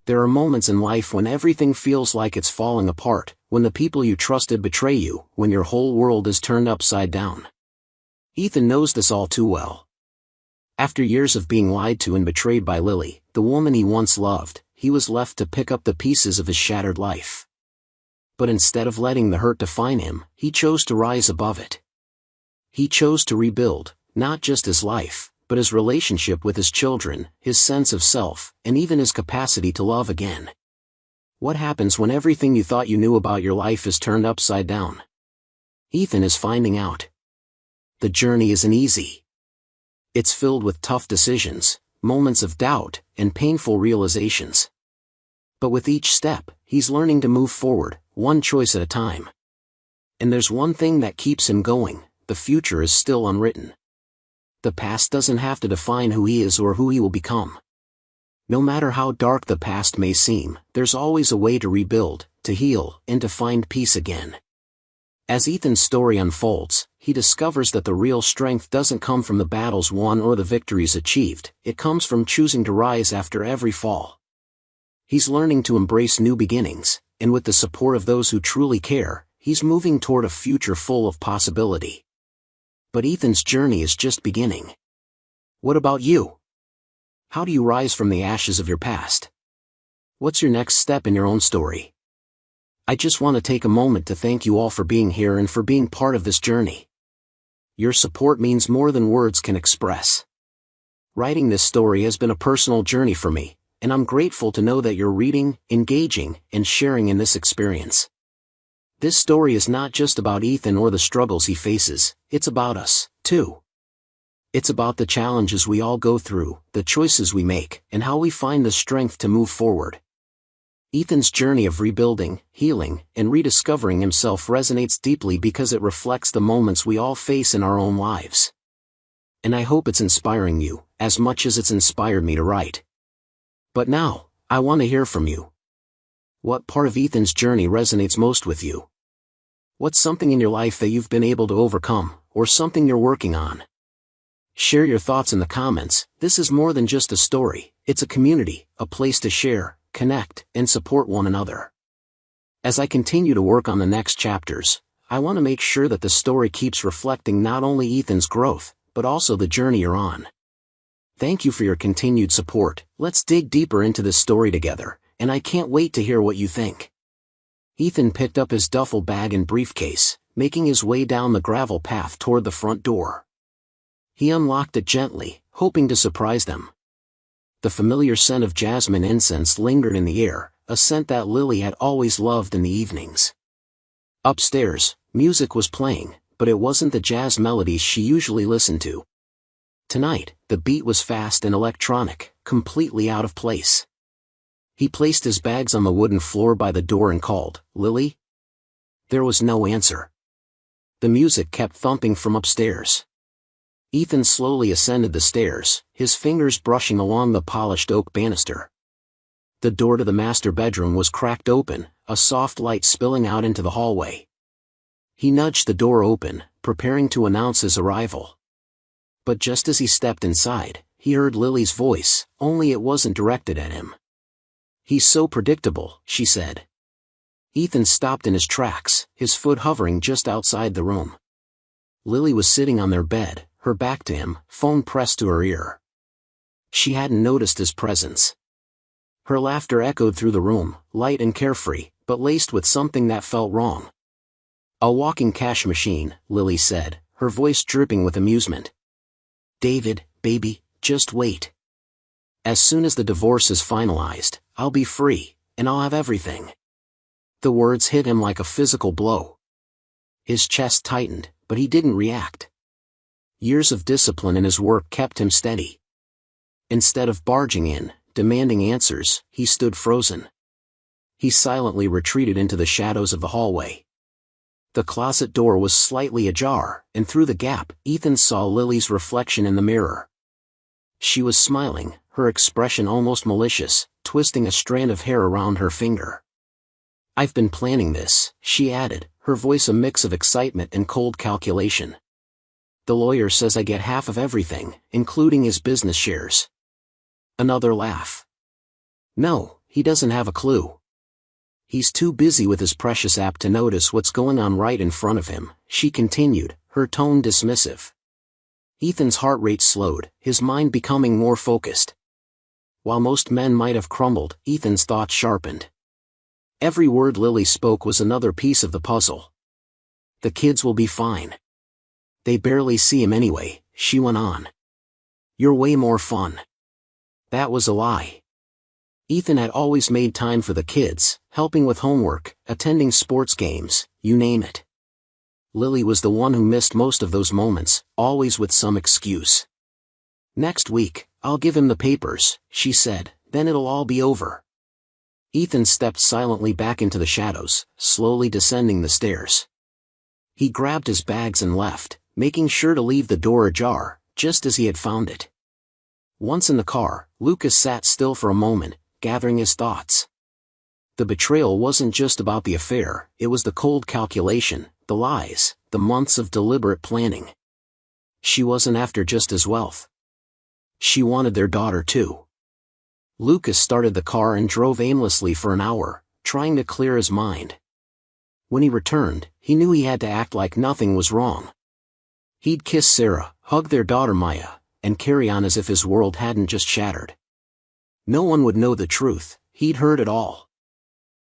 There are moments in life when everything feels like it's falling apart, when the people you trusted betray you, when your whole world is turned upside down. Ethan knows this all too well. After years of being lied to and betrayed by Lily, the woman he once loved, he was left to pick up the pieces of his shattered life. But instead of letting the hurt define him, he chose to rise above it. He chose to rebuild, not just his life, but his relationship with his children, his sense of self, and even his capacity to love again. What happens when everything you thought you knew about your life is turned upside down? Ethan is finding out. The journey isn't easy. It's filled with tough decisions, moments of doubt, and painful realizations. But with each step, he's learning to move forward, one choice at a time. And there's one thing that keeps him going: the future is still unwritten. The past doesn't have to define who he is or who he will become. No matter how dark the past may seem, there's always a way to rebuild, to heal, and to find peace again. As Ethan's story unfolds, he discovers that the real strength doesn't come from the battles won or the victories achieved, it comes from choosing to rise after every fall. He's learning to embrace new beginnings, and with the support of those who truly care, he's moving toward a future full of possibility. But Ethan's journey is just beginning. What about you? How do you rise from the ashes of your past? What's your next step in your own story? I just want to take a moment to thank you all for being here and for being part of this journey. Your support means more than words can express. Writing this story has been a personal journey for me, and I'm grateful to know that you're reading, engaging, and sharing in this experience. This story is not just about Ethan or the struggles he faces, it's about us, too. It's about the challenges we all go through, the choices we make, and how we find the strength to move forward. Ethan's journey of rebuilding, healing, and rediscovering himself resonates deeply because it reflects the moments we all face in our own lives. And I hope it's inspiring you, as much as it's inspired me to write. But now, I want to hear from you. What part of Ethan's journey resonates most with you? What's something in your life that you've been able to overcome, or something you're working on? Share your thoughts in the comments. This is more than just a story, it's a community, a place to share, connect, and support one another. As I continue to work on the next chapters, I want to make sure that the story keeps reflecting not only Ethan's growth, but also the journey you're on. Thank you for your continued support. Let's dig deeper into this story together, and I can't wait to hear what you think. Ethan picked up his duffel bag and briefcase, making his way down the gravel path toward the front door. He unlocked it gently, hoping to surprise them. The familiar scent of jasmine incense lingered in the air, a scent that Lily had always loved in the evenings. Upstairs, music was playing, but it wasn't the jazz melodies she usually listened to. Tonight, the beat was fast and electronic, completely out of place. He placed his bags on the wooden floor by the door and called, "Lily?" There was no answer. The music kept thumping from upstairs. Ethan slowly ascended the stairs, his fingers brushing along the polished oak banister. The door to the master bedroom was cracked open, a soft light spilling out into the hallway. He nudged the door open, preparing to announce his arrival. But just as he stepped inside, he heard Lily's voice, only it wasn't directed at him. "He's so predictable," she said. Ethan stopped in his tracks, his foot hovering just outside the room. Lily was sitting on their bed, her back to him, phone pressed to her ear. She hadn't noticed his presence. Her laughter echoed through the room, light and carefree, but laced with something that felt wrong. "A walking cash machine," Lily said, her voice dripping with amusement. "David, baby, just wait. As soon as the divorce is finalized, I'll be free, and I'll have everything." The words hit him like a physical blow. His chest tightened, but he didn't react. Years of discipline in his work kept him steady. Instead of barging in, demanding answers, he stood frozen. He silently retreated into the shadows of the hallway. The closet door was slightly ajar, and through the gap, Ethan saw Lily's reflection in the mirror. She was smiling, her expression almost malicious, twisting a strand of hair around her finger. "I've been planning this," she added, her voice a mix of excitement and cold calculation. "The lawyer says I get half of everything, including his business shares." Another laugh. "No," he doesn't have a clue. He's too busy with his precious app to notice what's going on right in front of him, she continued, her tone dismissive. Ethan's heart rate slowed, his mind becoming more focused. While most men might have crumbled, Ethan's thoughts sharpened. Every word Lily spoke was another piece of the puzzle. The kids will be fine. They barely see him anyway, she went on. You're way more fun. That was a lie. Ethan had always made time for the kids, helping with homework, attending sports games, you name it. Lily was the one who missed most of those moments, always with some excuse. Next week, I'll give him the papers, she said, then it'll all be over. Ethan stepped silently back into the shadows, slowly descending the stairs. He grabbed his bags and left, making sure to leave the door ajar, just as he had found it. Once in the car, Lucas sat still for a moment, gathering his thoughts. The betrayal wasn't just about the affair, it was the cold calculation, the lies, the months of deliberate planning. She wasn't after just his wealth. She wanted their daughter too. Lucas started the car and drove aimlessly for an hour, trying to clear his mind. When he returned, he knew he had to act like nothing was wrong. He'd kiss Sarah, hug their daughter Maya, and carry on as if his world hadn't just shattered. No one would know the truth, he'd heard it all.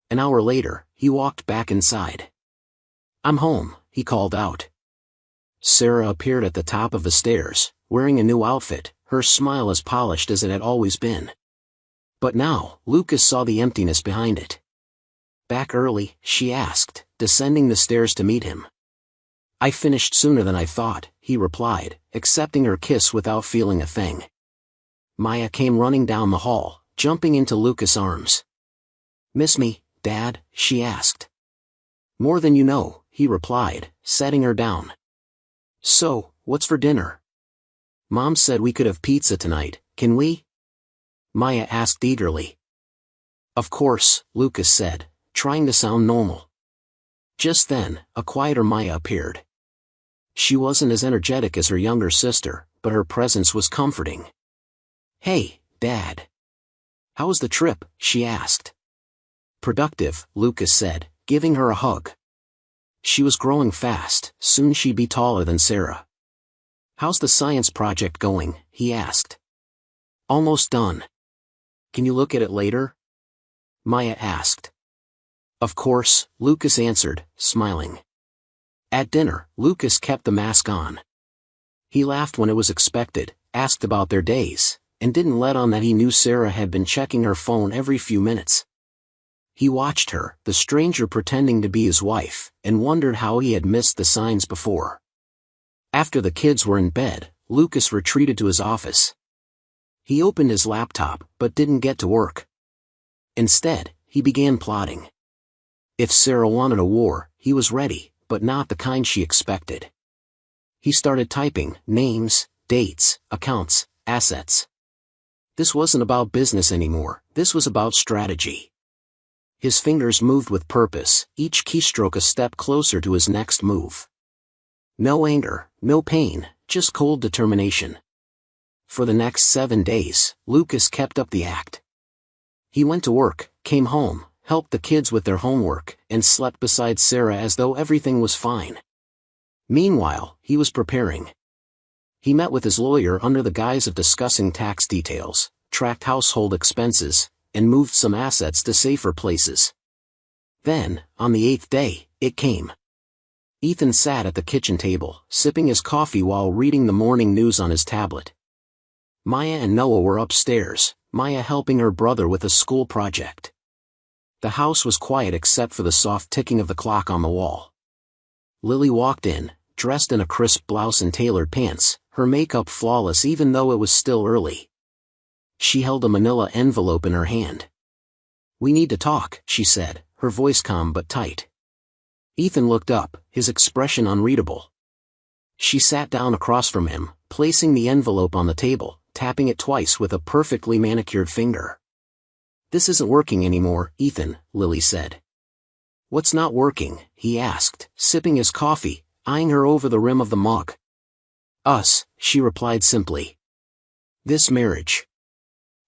An hour later, he walked back inside. I'm home, he called out. Sarah appeared at the top of the stairs, wearing a new outfit, her smile as polished as it had always been. But now, Lucas saw the emptiness behind it. Back early, she asked, descending the stairs to meet him. I finished sooner than I thought, he replied, accepting her kiss without feeling a thing. Maya came running down the hall, jumping into Lucas' arms. Miss me, Dad? She asked. More than you know, he replied, setting her down. So, what's for dinner? Mom said we could have pizza tonight, can we? Maya asked eagerly. Of course, Lucas said, trying to sound normal. Just then, a quieter Maya appeared. She wasn't as energetic as her younger sister, but her presence was comforting. Hey, Dad. How was the trip? She asked. Productive, Lucas said, giving her a hug. She was growing fast, soon she'd be taller than Sarah. How's the science project going? He asked. Almost done. Can you look at it later? Maya asked. Of course, Lucas answered, smiling. At dinner, Lucas kept the mask on. He laughed when it was expected, asked about their days, and didn't let on that he knew Sarah had been checking her phone every few minutes. He watched her, the stranger pretending to be his wife, and wondered how he had missed the signs before. After the kids were in bed, Lucas retreated to his office. He opened his laptop, but didn't get to work. Instead, he began plotting. If Sarah wanted a war, he was ready, but not the kind she expected. He started typing names, dates, accounts, assets. This wasn't about business anymore, this was about strategy. His fingers moved with purpose, each keystroke a step closer to his next move. No anger, no pain, just cold determination. For the next 7 days, Lucas kept up the act. He went to work, came home, helped the kids with their homework, and slept beside Sarah as though everything was fine. Meanwhile, he was preparing. He met with his lawyer under the guise of discussing tax details, tracked household expenses, and moved some assets to safer places. Then, on the 8th day, it came. Ethan sat at the kitchen table, sipping his coffee while reading the morning news on his tablet. Maya and Noah were upstairs, Maya helping her brother with a school project. The house was quiet except for the soft ticking of the clock on the wall. Lily walked in, dressed in a crisp blouse and tailored pants, her makeup flawless even though it was still early. She held a manila envelope in her hand. We need to talk, she said, her voice calm but tight. Ethan looked up, his expression unreadable. She sat down across from him, placing the envelope on the table, tapping it twice with a perfectly manicured finger. This isn't working anymore, Ethan, Lily said. What's not working? He asked, sipping his coffee, eyeing her over the rim of the mug. Us, she replied simply. This marriage.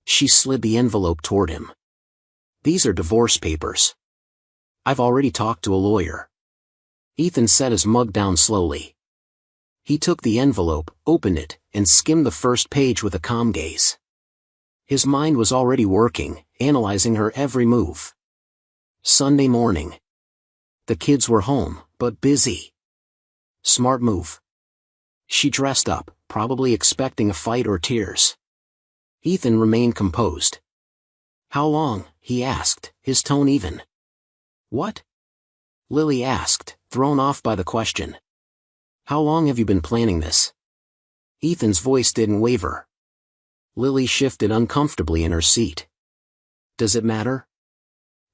She slid the envelope toward him. These are divorce papers. I've already talked to a lawyer. Ethan set his mug down slowly. He took the envelope, opened it, and skimmed the first page with a calm gaze. His mind was already working, analyzing her every move. Sunday morning. The kids were home, but busy. Smart move. She dressed up, probably expecting a fight or tears. Ethan remained composed. How long? He asked, his tone even. What? Lily asked, thrown off by the question. How long have you been planning this? Ethan's voice didn't waver. Lily shifted uncomfortably in her seat. Does it matter?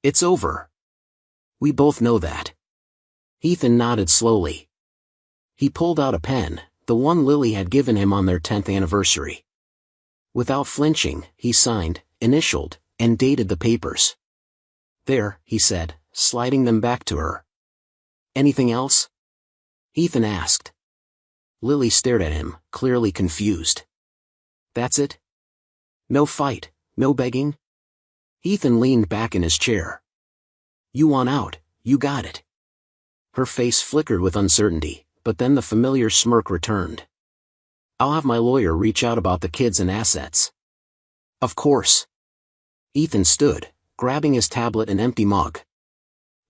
It's over. We both know that. Ethan nodded slowly. He pulled out a pen, the one Lily had given him on their 10th anniversary. Without flinching, he signed, initialed, and dated the papers. There, he said, sliding them back to her. Anything else? Ethan asked. Lily stared at him, clearly confused. That's it? No fight, no begging? Ethan leaned back in his chair. You want out, you got it. Her face flickered with uncertainty, but then the familiar smirk returned. I'll have my lawyer reach out about the kids and assets. Of course. Ethan stood, grabbing his tablet and empty mug.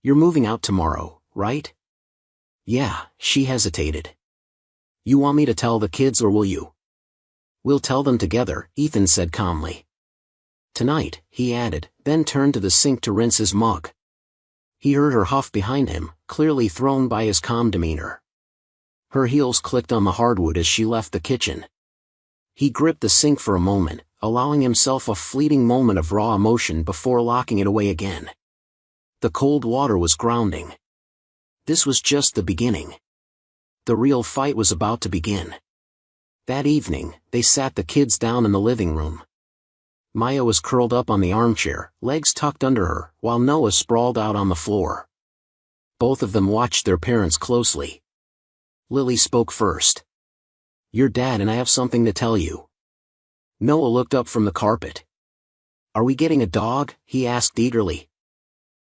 You're moving out tomorrow, right? Yeah, she hesitated. You want me to tell the kids or will you? We'll tell them together, Ethan said calmly. Tonight, he added, then turned to the sink to rinse his mug. He heard her huff behind him, clearly thrown by his calm demeanor. Her heels clicked on the hardwood as she left the kitchen. He gripped the sink for a moment, allowing himself a fleeting moment of raw emotion before locking it away again. The cold water was grounding. This was just the beginning. The real fight was about to begin. That evening, they sat the kids down in the living room. Maya was curled up on the armchair, legs tucked under her, while Noah sprawled out on the floor. Both of them watched their parents closely. Lily spoke first. Your dad and I have something to tell you. Noah looked up from the carpet. Are we getting a dog? He asked eagerly.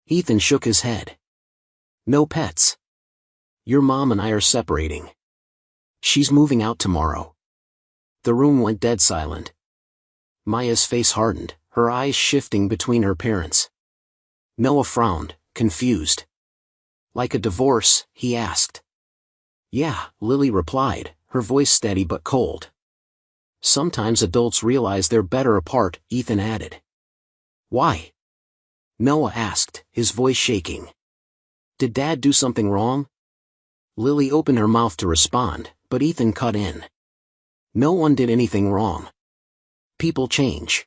Ethan shook his head. No pets. Your mom and I are separating. She's moving out tomorrow. The room went dead silent. Maya's face hardened, her eyes shifting between her parents. Noah frowned, confused. Like a divorce? He asked. Yeah, Lily replied, her voice steady but cold. Sometimes adults realize they're better apart, Ethan added. Why? Noah asked, his voice shaking. Did Dad do something wrong? Lily opened her mouth to respond, but Ethan cut in. No one did anything wrong. People change.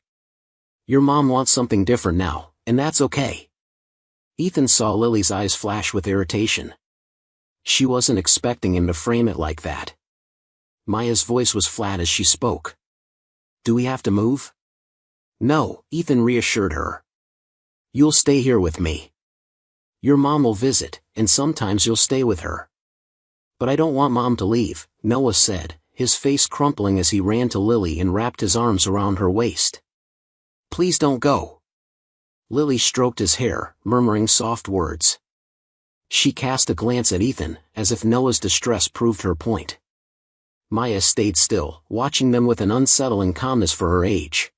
Your mom wants something different now, and that's okay. Ethan saw Lily's eyes flash with irritation. She wasn't expecting him to frame it like that. Maya's voice was flat as she spoke. Do we have to move? No, Ethan reassured her. You'll stay here with me. Your mom will visit, and sometimes you'll stay with her. But I don't want Mom to leave, Noah said, his face crumpling as he ran to Lily and wrapped his arms around her waist. Please don't go. Lily stroked his hair, murmuring soft words. She cast a glance at Ethan, as if Noah's distress proved her point. Maya stayed still, watching them with an unsettling calmness for her age.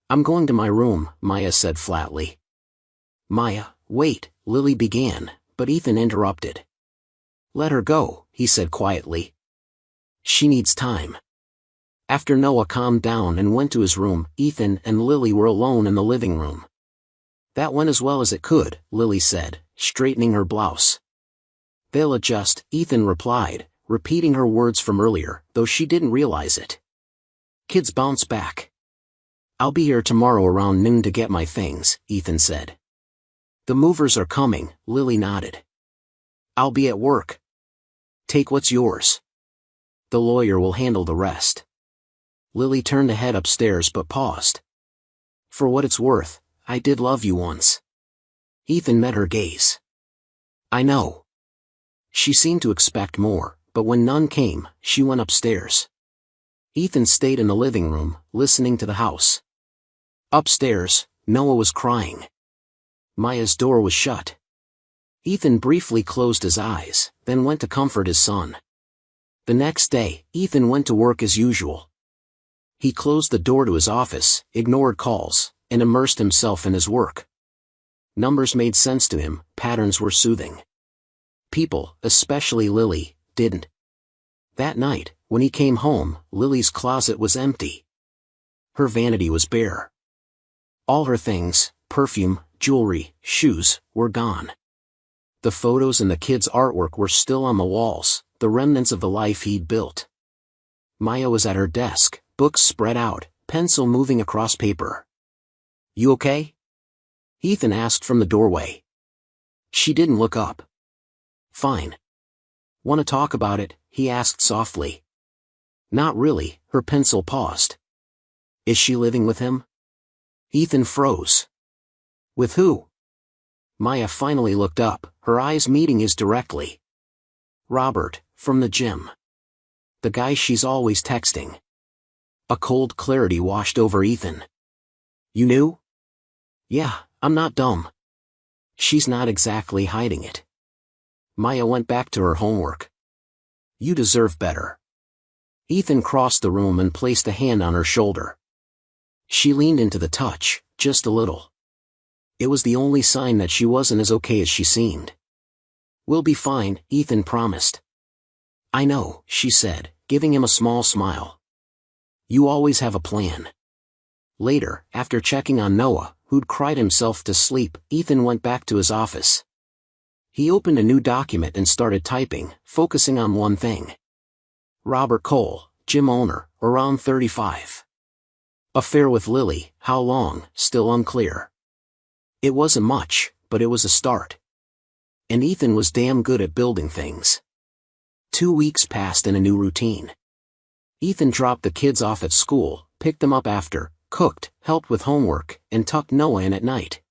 I'm going to my room, Maya said flatly. Maya, wait, Lily began, but Ethan interrupted. Let her go, he said quietly. She needs time. After Noah calmed down and went to his room, Ethan and Lily were alone in the living room. That went as well as it could, Lily said, straightening her blouse. They'll adjust, Ethan replied, repeating her words from earlier, though she didn't realize it. Kids bounce back. I'll be here tomorrow around noon to get my things, Ethan said. The movers are coming, Lily nodded. I'll be at work. Take what's yours. The lawyer will handle the rest. Lily turned to head upstairs but paused. For what it's worth, I did love you once. Ethan met her gaze. I know. She seemed to expect more, but when none came, she went upstairs. Ethan stayed in the living room, listening to the house. Upstairs, Noah was crying. Maya's door was shut. Ethan briefly closed his eyes, then went to comfort his son. The next day, Ethan went to work as usual. He closed the door to his office, ignored calls, and immersed himself in his work. Numbers made sense to him, patterns were soothing. People, especially Lily, didn't. That night, when he came home, Lily's closet was empty. Her vanity was bare. All her things, perfume, jewelry, shoes, were gone. The photos and the kids' artwork were still on the walls, the remnants of the life he'd built. Maya was at her desk, books spread out, pencil moving across paper. "You okay?" Ethan asked from the doorway. She didn't look up. "Fine." "Want to talk about it?" he asked softly. "Not really," her pencil paused. "Is she living with him?" Ethan froze. "With who?" Maya finally looked up, her eyes meeting his directly. "Robert, from the gym. The guy she's always texting." A cold clarity washed over Ethan. "You knew?" "Yeah, I'm not dumb." "She's not exactly hiding it." Maya went back to her homework. "You deserve better." Ethan crossed the room and placed a hand on her shoulder. She leaned into the touch, just a little. It was the only sign that she wasn't as okay as she seemed. "We'll be fine," Ethan promised. "I know," she said, giving him a small smile. "You always have a plan." Later, after checking on Noah, who'd cried himself to sleep, Ethan went back to his office. He opened a new document and started typing, focusing on one thing. Robert Cole, gym owner, around 35. Affair with Lily, how long, still unclear. It wasn't much, but it was a start. And Ethan was damn good at building things. 2 weeks passed in a new routine. Ethan dropped the kids off at school, picked them up after, cooked, helped with homework, and tucked Noah in at night.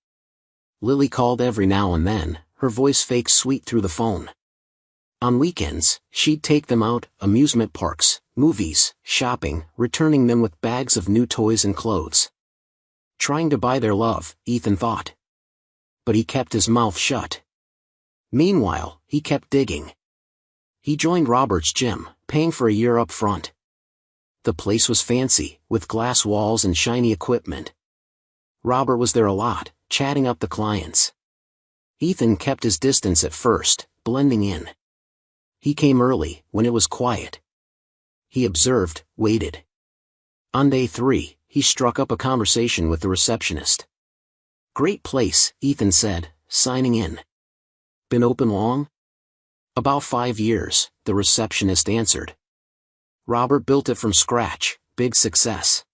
Lily called every now and then, her voice fake sweet through the phone. On weekends, she'd take them out, amusement parks, movies, shopping, returning them with bags of new toys and clothes. Trying to buy their love, Ethan thought. But he kept his mouth shut. Meanwhile, he kept digging. He joined Robert's gym, paying for a year up front. The place was fancy, with glass walls and shiny equipment. Robert was there a lot, chatting up the clients. Ethan kept his distance at first, blending in. He came early, when it was quiet. He observed, waited. On day 3, he struck up a conversation with the receptionist. "Great place," Ethan said, signing in. "Been open long?" "About 5 years," the receptionist answered. "Robert built it from scratch, big success."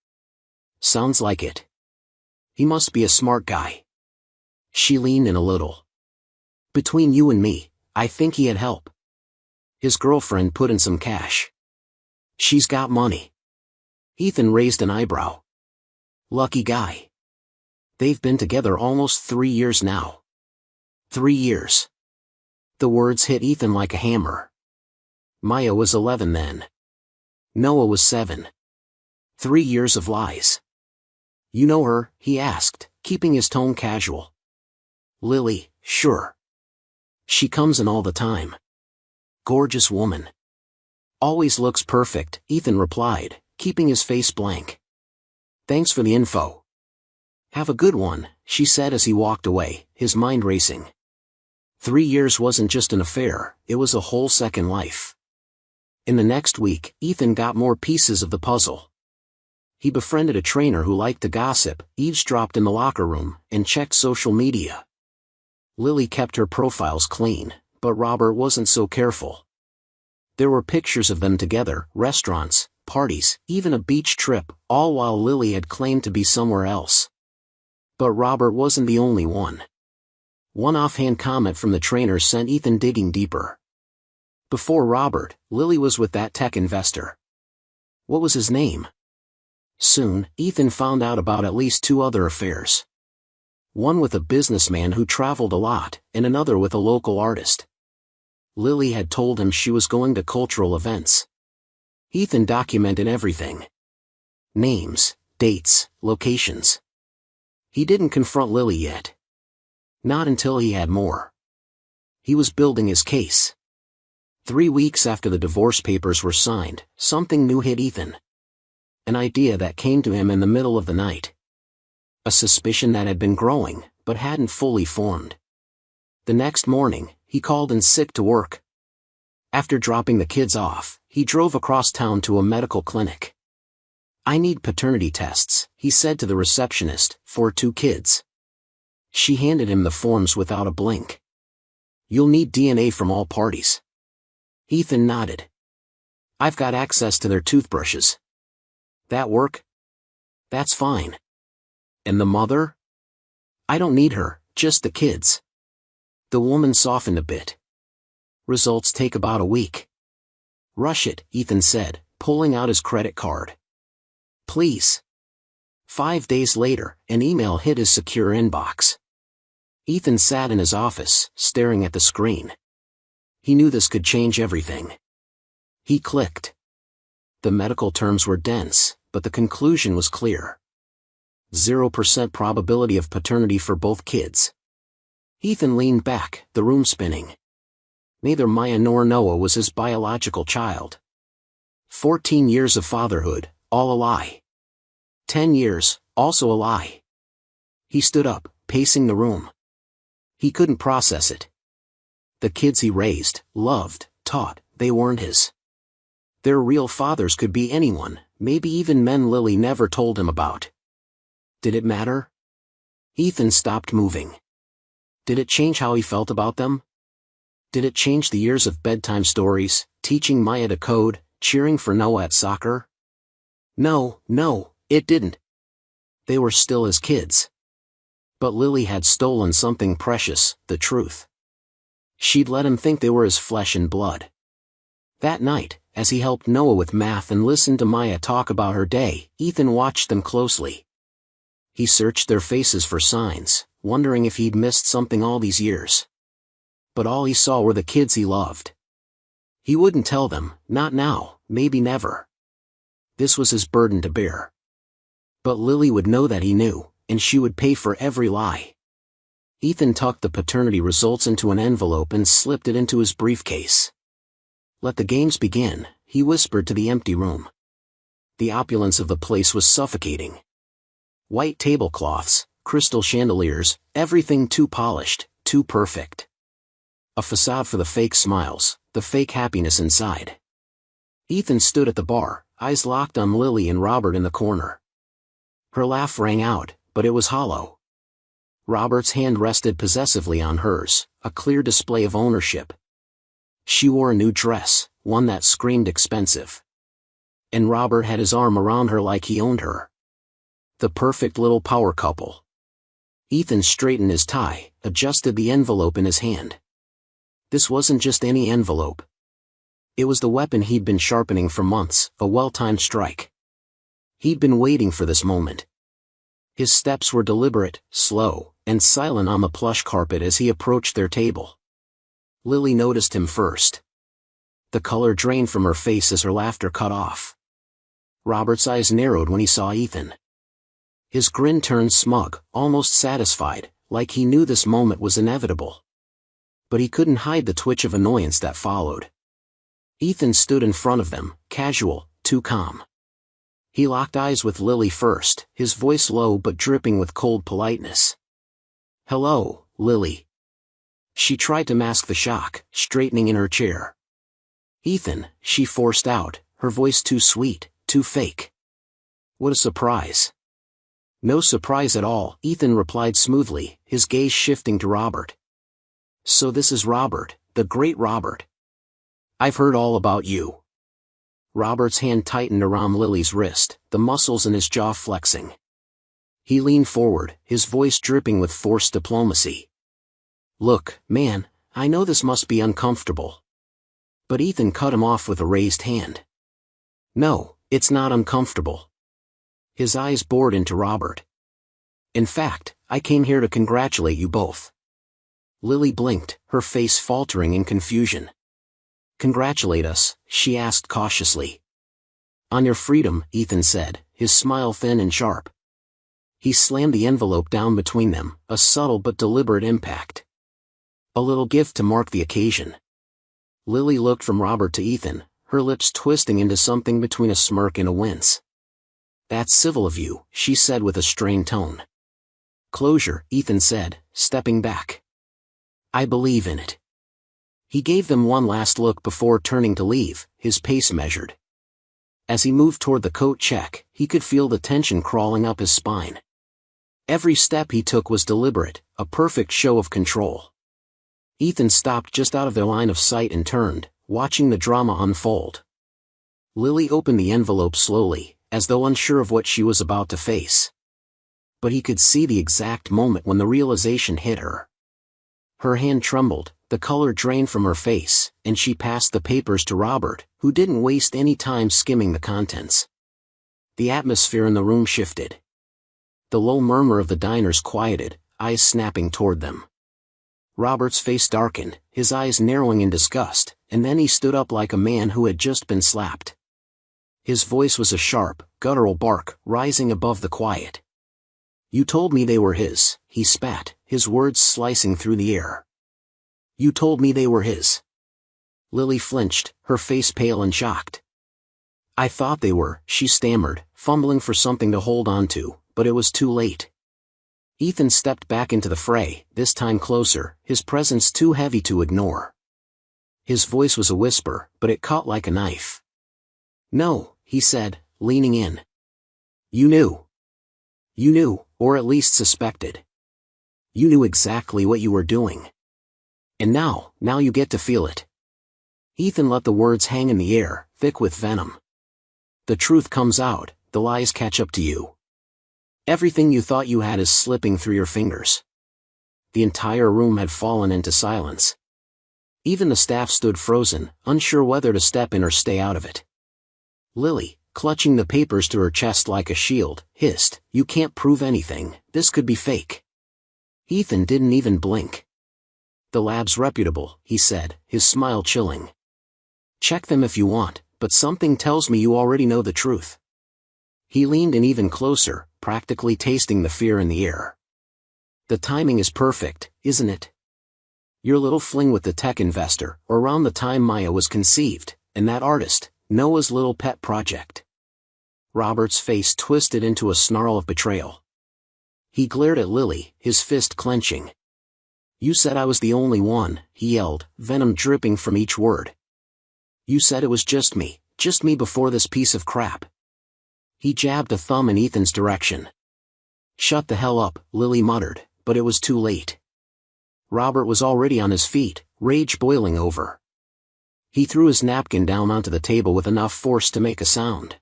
"Sounds like it. He must be a smart guy." She leaned in a little. "Between you and me, I think he had help. His girlfriend put in some cash. She's got money." Ethan raised an eyebrow. "Lucky guy. They've been together almost 3 years now." 3 years. The words hit Ethan like a hammer. Maya was 11 then. Noah was 7. 3 years of lies. "You know her?" he asked, keeping his tone casual. "Lily, sure. She comes in all the time. Gorgeous woman. Always looks perfect," Ethan replied, keeping his face blank. "Thanks for the info." "Have a good one," she said as he walked away, his mind racing. 3 years wasn't just an affair, it was a whole second life. In the next week, Ethan got more pieces of the puzzle. He befriended a trainer who liked to gossip, eavesdropped in the locker room, and checked social media. Lily kept her profiles clean, but Robert wasn't so careful. There were pictures of them together, restaurants, parties, even a beach trip, all while Lily had claimed to be somewhere else. But Robert wasn't the only one. One offhand comment from the trainer sent Ethan digging deeper. Before Robert, Lily was with that tech investor. What was his name? Soon, Ethan found out about at least 2 other affairs. One with a businessman who traveled a lot, and another with a local artist. Lily had told him she was going to cultural events. Ethan documented everything. Names, dates, locations. He didn't confront Lily yet. Not until he had more. He was building his case. 3 weeks after the divorce papers were signed, something new hit Ethan. An idea that came to him in the middle of the night. A suspicion that had been growing, but hadn't fully formed. The next morning, he called in sick to work. After dropping the kids off, he drove across town to a medical clinic. "I need paternity tests," he said to the receptionist, "for 2 kids." She handed him the forms without a blink. "You'll need DNA from all parties." Ethan nodded. "I've got access to their toothbrushes." "That work?" "That's fine." "And the mother?" "I don't need her, just the kids." The woman softened a bit. "Results take about a week." "Rush it," Ethan said, pulling out his credit card. "Please." 5 days later, an email hit his secure inbox. Ethan sat in his office, staring at the screen. He knew this could change everything. He clicked. The medical terms were dense, but the conclusion was clear. 0% probability of paternity for both kids. Ethan leaned back, the room spinning. Neither Maya nor Noah was his biological child. 14 years of fatherhood, all a lie. 10 years, also a lie. He stood up, pacing the room. He couldn't process it. The kids he raised, loved, taught, they weren't his. Their real fathers could be anyone, maybe even men Lily never told him about. Did it matter? Ethan stopped moving. Did it change how he felt about them? Did it change the years of bedtime stories, teaching Maya to code, cheering for Noah at soccer? No, it didn't. They were still his kids. But Lily had stolen something precious, the truth. She'd let him think they were his flesh and blood. That night, as he helped Noah with math and listened to Maya talk about her day, Ethan watched them closely. He searched their faces for signs, wondering if he'd missed something all these years. But all he saw were the kids he loved. He wouldn't tell them, not now, maybe never. This was his burden to bear. But Lily would know that he knew, and she would pay for every lie. Ethan tucked the paternity results into an envelope and slipped it into his briefcase. "Let the games begin," he whispered to the empty room. The opulence of the place was suffocating. White tablecloths, crystal chandeliers, everything too polished, too perfect. A facade for the fake smiles, the fake happiness inside. Ethan stood at the bar, eyes locked on Lily and Robert in the corner. Her laugh rang out, but it was hollow. Robert's hand rested possessively on hers, a clear display of ownership. She wore a new dress, one that screamed expensive. And Robert had his arm around her like he owned her. The perfect little power couple. Ethan straightened his tie, adjusted the envelope in his hand. This wasn't just any envelope. It was the weapon he'd been sharpening for months, a well-timed strike. He'd been waiting for this moment. His steps were deliberate, slow, and silent on the plush carpet as he approached their table. Lily noticed him first. The color drained from her face as her laughter cut off. Robert's eyes narrowed when he saw Ethan. His grin turned smug, almost satisfied, like he knew this moment was inevitable. But he couldn't hide the twitch of annoyance that followed. Ethan stood in front of them, casual, too calm. He locked eyes with Lily first, his voice low but dripping with cold politeness. "Hello, Lily." She tried to mask the shock, straightening in her chair. "Ethan," she forced out, her voice too sweet, too fake. "What a surprise." "No surprise at all," Ethan replied smoothly, his gaze shifting to Robert. "So this is Robert, the great Robert. I've heard all about you." Robert's hand tightened around Lily's wrist, the muscles in his jaw flexing. He leaned forward, his voice dripping with forced diplomacy. "Look, man, I know this must be uncomfortable." But Ethan cut him off with a raised hand. "No, it's not uncomfortable." His eyes bored into Robert. "In fact, I came here to congratulate you both." Lily blinked, her face faltering in confusion. "Congratulate us?" she asked cautiously. "On your freedom," Ethan said, his smile thin and sharp. He slammed the envelope down between them, a subtle but deliberate impact. A little gift to mark the occasion. Lily looked from Robert to Ethan, her lips twisting into something between a smirk and a wince. "That's civil of you," she said with a strained tone. "Closure," Ethan said, stepping back. "I believe in it." He gave them one last look before turning to leave, his pace measured. As he moved toward the coat check, he could feel the tension crawling up his spine. Every step he took was deliberate, a perfect show of control. Ethan stopped just out of their line of sight and turned, watching the drama unfold. Lily opened the envelope slowly, as though unsure of what she was about to face. But he could see the exact moment when the realization hit her. Her hand trembled, the color drained from her face, and she passed the papers to Robert, who didn't waste any time skimming the contents. The atmosphere in the room shifted. The low murmur of the diners quieted, eyes snapping toward them. Robert's face darkened, his eyes narrowing in disgust, and then he stood up like a man who had just been slapped. His voice was a sharp, guttural bark, rising above the quiet. "You told me they were his," he spat, his words slicing through the air. "You told me they were his." Lily flinched, her face pale and shocked. "I thought they were," she stammered, fumbling for something to hold on to, but it was too late. Ethan stepped back into the fray, this time closer, his presence too heavy to ignore. His voice was a whisper, but it cut like a knife. "No," he said, leaning in. "You knew. You knew, or at least suspected. You knew exactly what you were doing. And now you get to feel it." Ethan let the words hang in the air, thick with venom. "The truth comes out, the lies catch up to you. Everything you thought you had is slipping through your fingers." The entire room had fallen into silence. Even the staff stood frozen, unsure whether to step in or stay out of it. Lily, clutching the papers to her chest like a shield, hissed, "You can't prove anything, this could be fake." Ethan didn't even blink. "The lab's reputable," he said, his smile chilling. "Check them if you want, but something tells me you already know the truth." He leaned in even closer, practically tasting the fear in the air. "The timing is perfect, isn't it? Your little fling with the tech investor, around the time Maya was conceived, and that artist, Noah's little pet project." Robert's face twisted into a snarl of betrayal. He glared at Lily, his fist clenching. "You said I was the only one," he yelled, venom dripping from each word. "You said it was just me before this piece of crap." He jabbed a thumb in Ethan's direction. "Shut the hell up," Lily muttered, but it was too late. Robert was already on his feet, rage boiling over. He threw his napkin down onto the table with enough force to make a sound.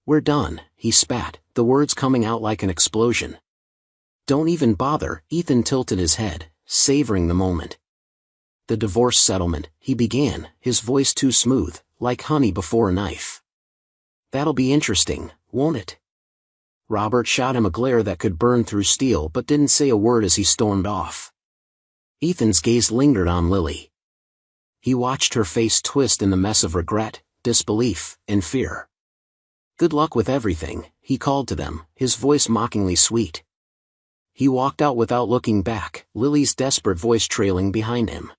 "We're done," he spat, the words coming out like an explosion. "Don't even bother," Ethan tilted his head, savoring the moment. "The divorce settlement," he began, his voice too smooth, like honey before a knife. "That'll be interesting, won't it?" Robert shot him a glare that could burn through steel but didn't say a word as he stormed off. Ethan's gaze lingered on Lily. He watched her face twist in the mess of regret, disbelief, and fear. "Good luck with everything," he called to them, his voice mockingly sweet. He walked out without looking back, Lily's desperate voice trailing behind him.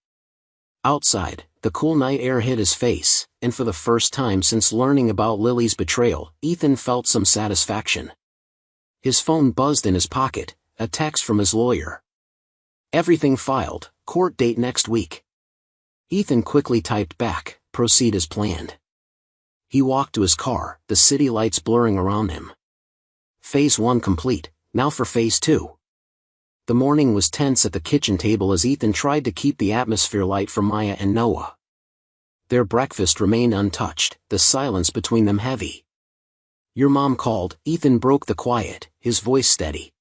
Outside, the cool night air hit his face, and for the first time since learning about Lily's betrayal, Ethan felt some satisfaction. His phone buzzed in his pocket, a text from his lawyer. "Everything filed, court date next week." Ethan quickly typed back, "Proceed as planned." He walked to his car, the city lights blurring around him. Phase 1 complete, now for Phase 2. The morning was tense at the kitchen table as Ethan tried to keep the atmosphere light for Maya and Noah. Their breakfast remained untouched, the silence between them heavy. "Your mom called," Ethan broke the quiet, his voice steady.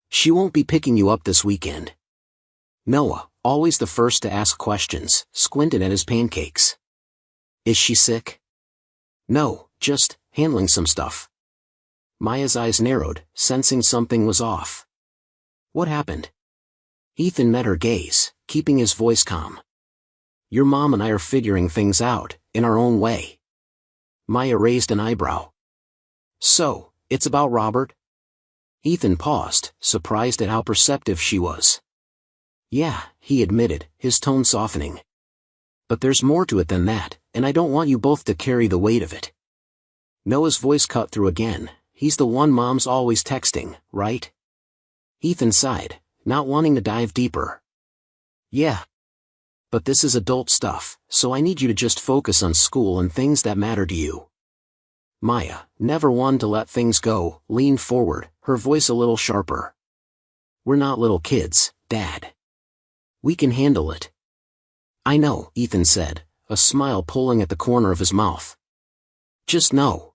"She won't be picking you up this weekend." Noah, always the first to ask questions, squinted at his pancakes. "Is she sick?" "No, just handling some stuff." Maya's eyes narrowed, sensing something was off. "What happened?" Ethan met her gaze, keeping his voice calm. "Your mom and I are figuring things out, in our own way." Maya raised an eyebrow. "So, it's about Robert?" Ethan paused, surprised at how perceptive she was. Yeah, he admitted, his tone softening. But there's more to it than that, and I don't want you both to carry the weight of it. Noah's voice cut through again. He's the one Mom's always texting, right? Ethan sighed, not wanting to dive deeper. Yeah. But this is adult stuff, so I need you to just focus on school and things that matter to you. Maya, never one to let things go, leaned forward, her voice a little sharper. We're not little kids, Dad. We can handle it. I know, Ethan said, a smile pulling at the corner of his mouth. Just know.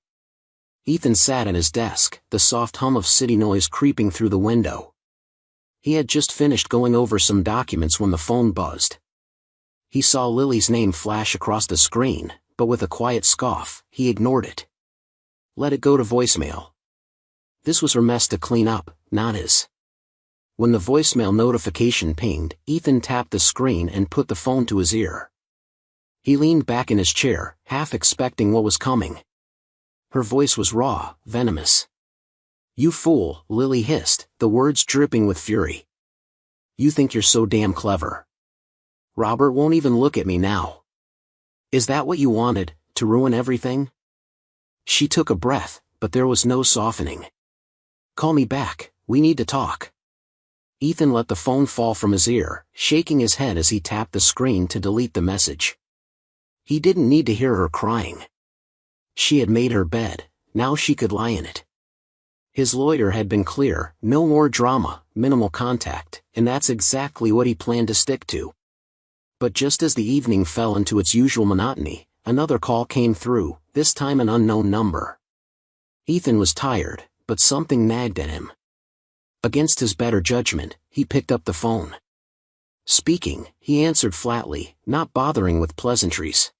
Ethan sat at his desk, the soft hum of city noise creeping through the window. He had just finished going over some documents when the phone buzzed. He saw Lily's name flash across the screen, but with a quiet scoff, he ignored it. Let it go to voicemail. This was her mess to clean up, not his. When the voicemail notification pinged, Ethan tapped the screen and put the phone to his ear. He leaned back in his chair, half expecting what was coming. Her voice was raw, venomous. You fool, Lily hissed, the words dripping with fury. You think you're so damn clever. Robert won't even look at me now. Is that what you wanted, to ruin everything? She took a breath, but there was no softening. Call me back, we need to talk. Ethan let the phone fall from his ear, shaking his head as he tapped the screen to delete the message. He didn't need to hear her crying. She had made her bed, now she could lie in it. His lawyer had been clear, no more drama, minimal contact, and that's exactly what he planned to stick to. But just as the evening fell into its usual monotony, another call came through, this time an unknown number. Ethan was tired, but something nagged at him. Against his better judgment, he picked up the phone. Speaking, he answered flatly, not bothering with pleasantries.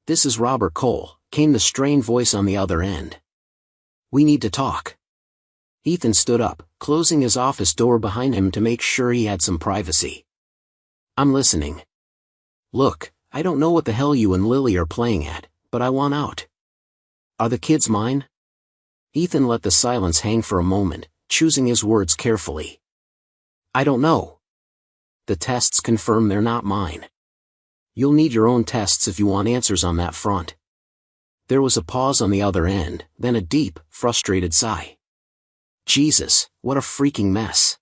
This is Robert Cole, came the strained voice on the other end. We need to talk. Ethan stood up, closing his office door behind him to make sure he had some privacy. I'm listening. Look, I don't know what the hell you and Lily are playing at, but I want out. Are the kids mine? Ethan let the silence hang for a moment, choosing his words carefully. I don't know. The tests confirm they're not mine. You'll need your own tests if you want answers on that front. There was a pause on the other end, then a deep, frustrated sigh. Jesus, what a freaking mess.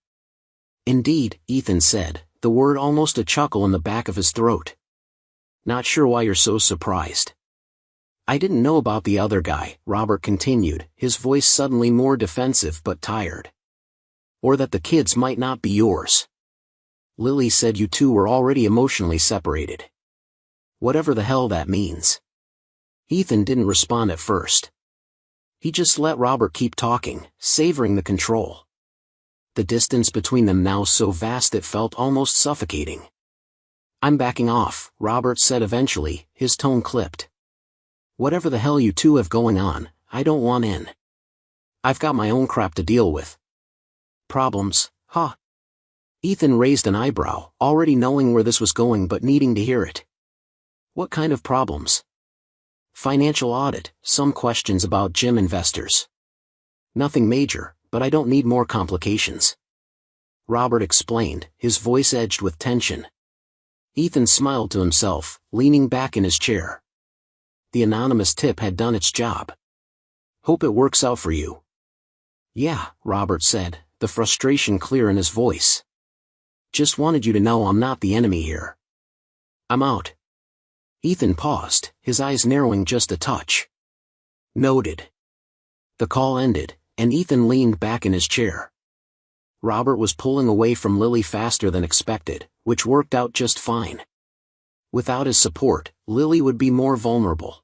Indeed, Ethan said, the word almost a chuckle in the back of his throat. Not sure why you're so surprised. I didn't know about the other guy, Robert continued, his voice suddenly more defensive but tired. Or that the kids might not be yours. Lily said you two were already emotionally separated. Whatever the hell that means. Ethan didn't respond at first. He just let Robert keep talking, savoring the control. The distance between them now so vast it felt almost suffocating. I'm backing off, Robert said eventually, his tone clipped. Whatever the hell you two have going on, I don't want in. I've got my own crap to deal with. Problems, huh? Ethan raised an eyebrow, already knowing where this was going but needing to hear it. What kind of problems? Financial audit, some questions about gym investors. Nothing major, but I don't need more complications. Robert explained, his voice edged with tension. Ethan smiled to himself, leaning back in his chair. The anonymous tip had done its job. Hope it works out for you. Yeah, Robert said, the frustration clear in his voice. Just wanted you to know I'm not the enemy here. I'm out. Ethan paused, his eyes narrowing just a touch. Noted. The call ended, and Ethan leaned back in his chair. Robert was pulling away from Lily faster than expected, which worked out just fine. Without his support, Lily would be more vulnerable.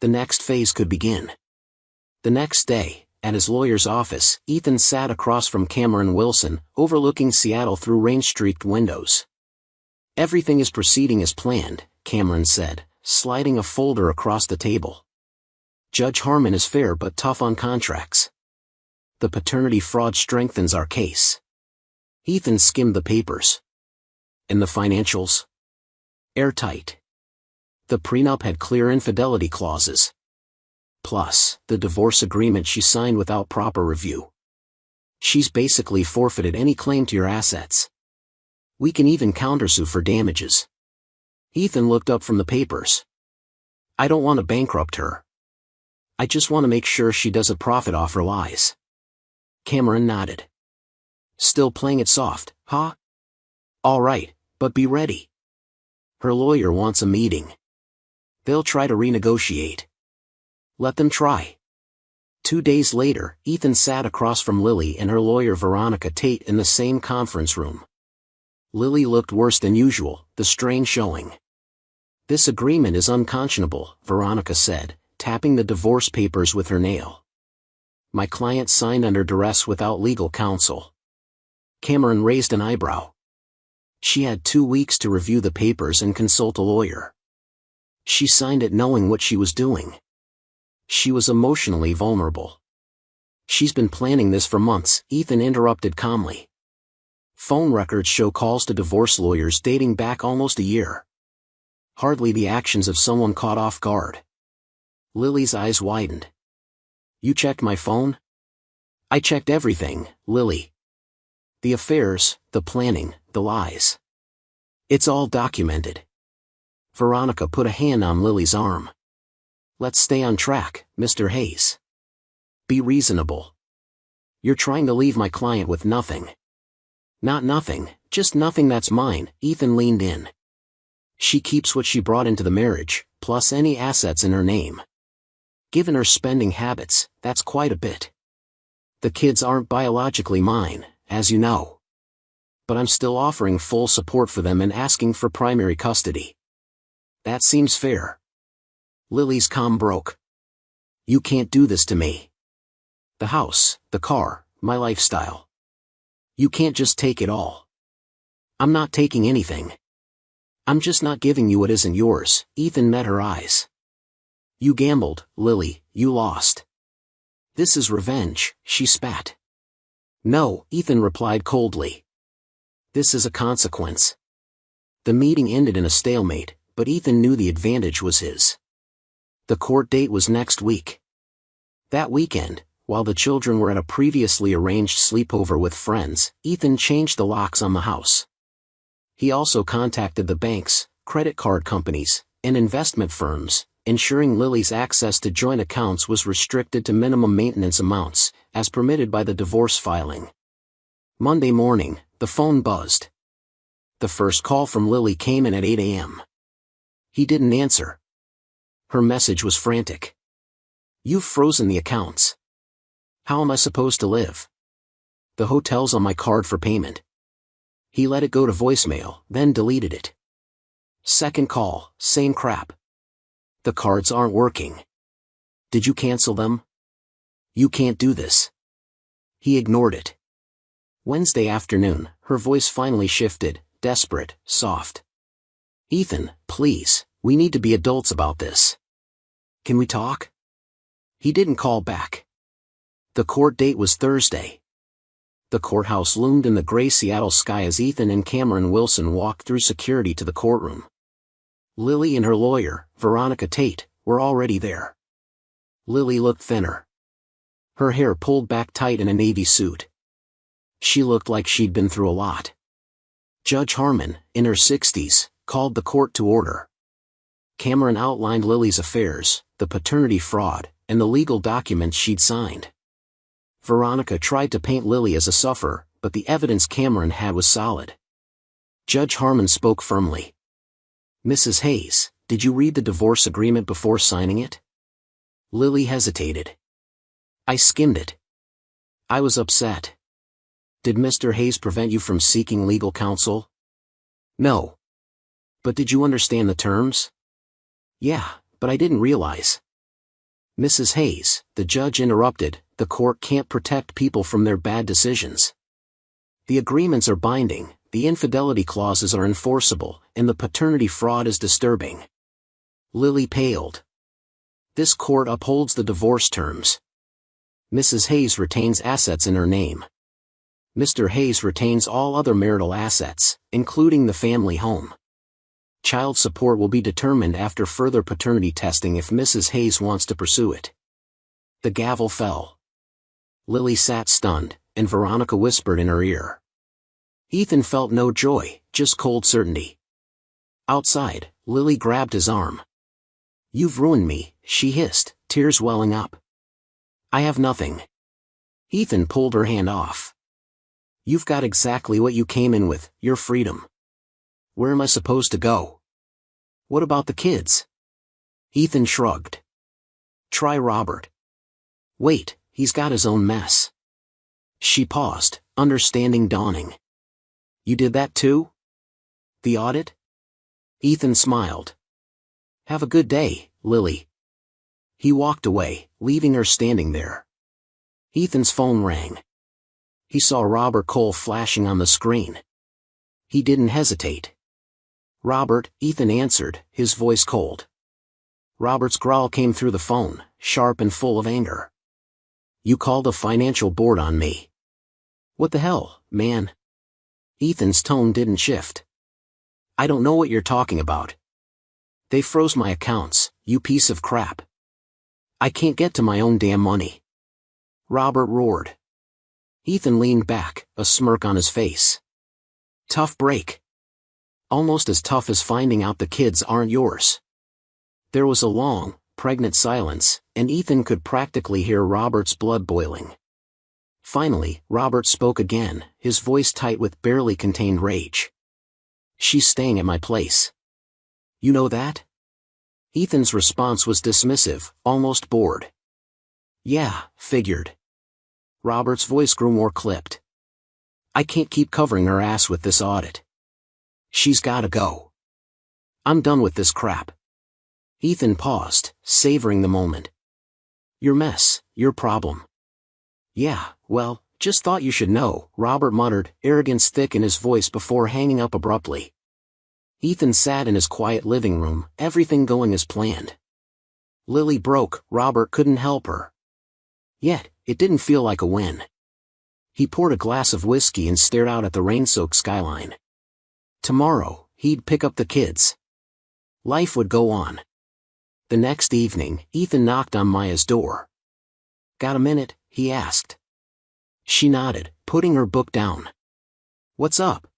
The next phase could begin. The next day, at his lawyer's office, Ethan sat across from Cameron Wilson, overlooking Seattle through rain-streaked windows. Everything is proceeding as planned, Cameron said, sliding a folder across the table. Judge Harmon is fair but tough on contracts. The paternity fraud strengthens our case. Ethan skimmed the papers. And the financials? Airtight. The prenup had clear infidelity clauses. Plus, the divorce agreement she signed without proper review. She's basically forfeited any claim to your assets. We can even countersue for damages. Ethan looked up from the papers. I don't want to bankrupt her. I just want to make sure she doesn't profit off her lies. Cameron nodded. Still playing it soft, huh? All right, but be ready. Her lawyer wants a meeting. They'll try to renegotiate. Let them try. 2 days later, Ethan sat across from Lily and her lawyer Veronica Tate in the same conference room. Lily looked worse than usual, the strain showing. This agreement is unconscionable, Veronica said, tapping the divorce papers with her nail. My client signed under duress without legal counsel. Cameron raised an eyebrow. She had 2 weeks to review the papers and consult a lawyer. She signed it knowing what she was doing. She was emotionally vulnerable. She's been planning this for months, Ethan interrupted calmly. Phone records show calls to divorce lawyers dating back almost a year. Hardly the actions of someone caught off guard. Lily's eyes widened. You checked my phone? I checked everything, Lily. The affairs, the planning, the lies. It's all documented. Veronica put a hand on Lily's arm. Let's stay on track, Mr. Hayes. Be reasonable. You're trying to leave my client with nothing. Not nothing, just nothing that's mine, Ethan leaned in. She keeps what she brought into the marriage, plus any assets in her name. Given her spending habits, that's quite a bit. The kids aren't biologically mine, as you know. But I'm still offering full support for them and asking for primary custody. That seems fair. Lily's calm broke. You can't do this to me. The house, the car, my lifestyle. You can't just take it all. I'm not taking anything. I'm just not giving you what isn't yours, Ethan met her eyes. You gambled, Lily, you lost. This is revenge, she spat. No, Ethan replied coldly. This is a consequence. The meeting ended in a stalemate, but Ethan knew the advantage was his. The court date was next week. That weekend, while the children were at a previously arranged sleepover with friends, Ethan changed the locks on the house. He also contacted the banks, credit card companies, and investment firms, ensuring Lily's access to joint accounts was restricted to minimum maintenance amounts, as permitted by the divorce filing. Monday morning, the phone buzzed. The first call from Lily came in at 8 a.m. He didn't answer. Her message was frantic. You've frozen the accounts. How am I supposed to live? The hotel's on my card for payment. He let it go to voicemail, then deleted it. Second call, same crap. The cards aren't working. Did you cancel them? You can't do this. He ignored it. Wednesday afternoon, her voice finally shifted, desperate, soft. Ethan, please, we need to be adults about this. Can we talk? He didn't call back. The court date was Thursday. The courthouse loomed in the gray Seattle sky as Ethan and Cameron Wilson walked through security to the courtroom. Lily and her lawyer, Veronica Tate, were already there. Lily looked thinner. Her hair pulled back tight in a navy suit. She looked like she'd been through a lot. Judge Harmon, in her 60s, called the court to order. Cameron outlined Lily's affairs, the paternity fraud, and the legal documents she'd signed. Veronica tried to paint Lily as a sufferer, but the evidence Cameron had was solid. Judge Harmon spoke firmly. Mrs. Hayes, did you read the divorce agreement before signing it? Lily hesitated. I skimmed it. I was upset. Did Mr. Hayes prevent you from seeking legal counsel? No. But did you understand the terms? Yeah, but I didn't realize. Mrs. Hayes, the judge interrupted, the court can't protect people from their bad decisions. The agreements are binding, the infidelity clauses are enforceable, and the paternity fraud is disturbing. Lily paled. This court upholds the divorce terms. Mrs. Hayes retains assets in her name. Mr. Hayes retains all other marital assets, including the family home. Child support will be determined after further paternity testing if Mrs. Hayes wants to pursue it. The gavel fell. Lily sat stunned, and Veronica whispered in her ear. Ethan felt no joy, just cold certainty. Outside, Lily grabbed his arm. "You've ruined me," she hissed, tears welling up. "I have nothing." Ethan pulled her hand off. "You've got exactly what you came in with, your freedom. Where am I supposed to go? What about the kids?" Ethan shrugged. "Try Robert." "Wait, he's got his own mess." She paused, understanding dawning. "You did that too? The audit?" Ethan smiled. "Have a good day, Lily." He walked away, leaving her standing there. Ethan's phone rang. He saw Robert Cole flashing on the screen. He didn't hesitate. "Robert," Ethan answered, his voice cold. Robert's growl came through the phone, sharp and full of anger. "You called the financial board on me." "What the hell, man?" Ethan's tone didn't shift. "I don't know what you're talking about. They froze my accounts, you piece of crap. I can't get to my own damn money." Robert roared. Ethan leaned back, a smirk on his face. "Tough break. Almost as tough as finding out the kids aren't yours." There was a long, pregnant silence, and Ethan could practically hear Robert's blood boiling. Finally, Robert spoke again, his voice tight with barely contained rage. "She's staying at my place. You know that?" Ethan's response was dismissive, almost bored. "Yeah, figured." Robert's voice grew more clipped. "I can't keep covering her ass with this audit. She's gotta go. I'm done with this crap." Ethan paused, savoring the moment. "Your mess, your problem." "Yeah, well, just thought you should know," Robert muttered, arrogance thick in his voice before hanging up abruptly. Ethan sat in his quiet living room, everything going as planned. Lily broke, Robert couldn't help her. Yet, it didn't feel like a win. He poured a glass of whiskey and stared out at the rain-soaked skyline. Tomorrow, he'd pick up the kids. Life would go on. The next evening, Ethan knocked on Maya's door. "Got a minute?" he asked. She nodded, putting her book down. "What's up?"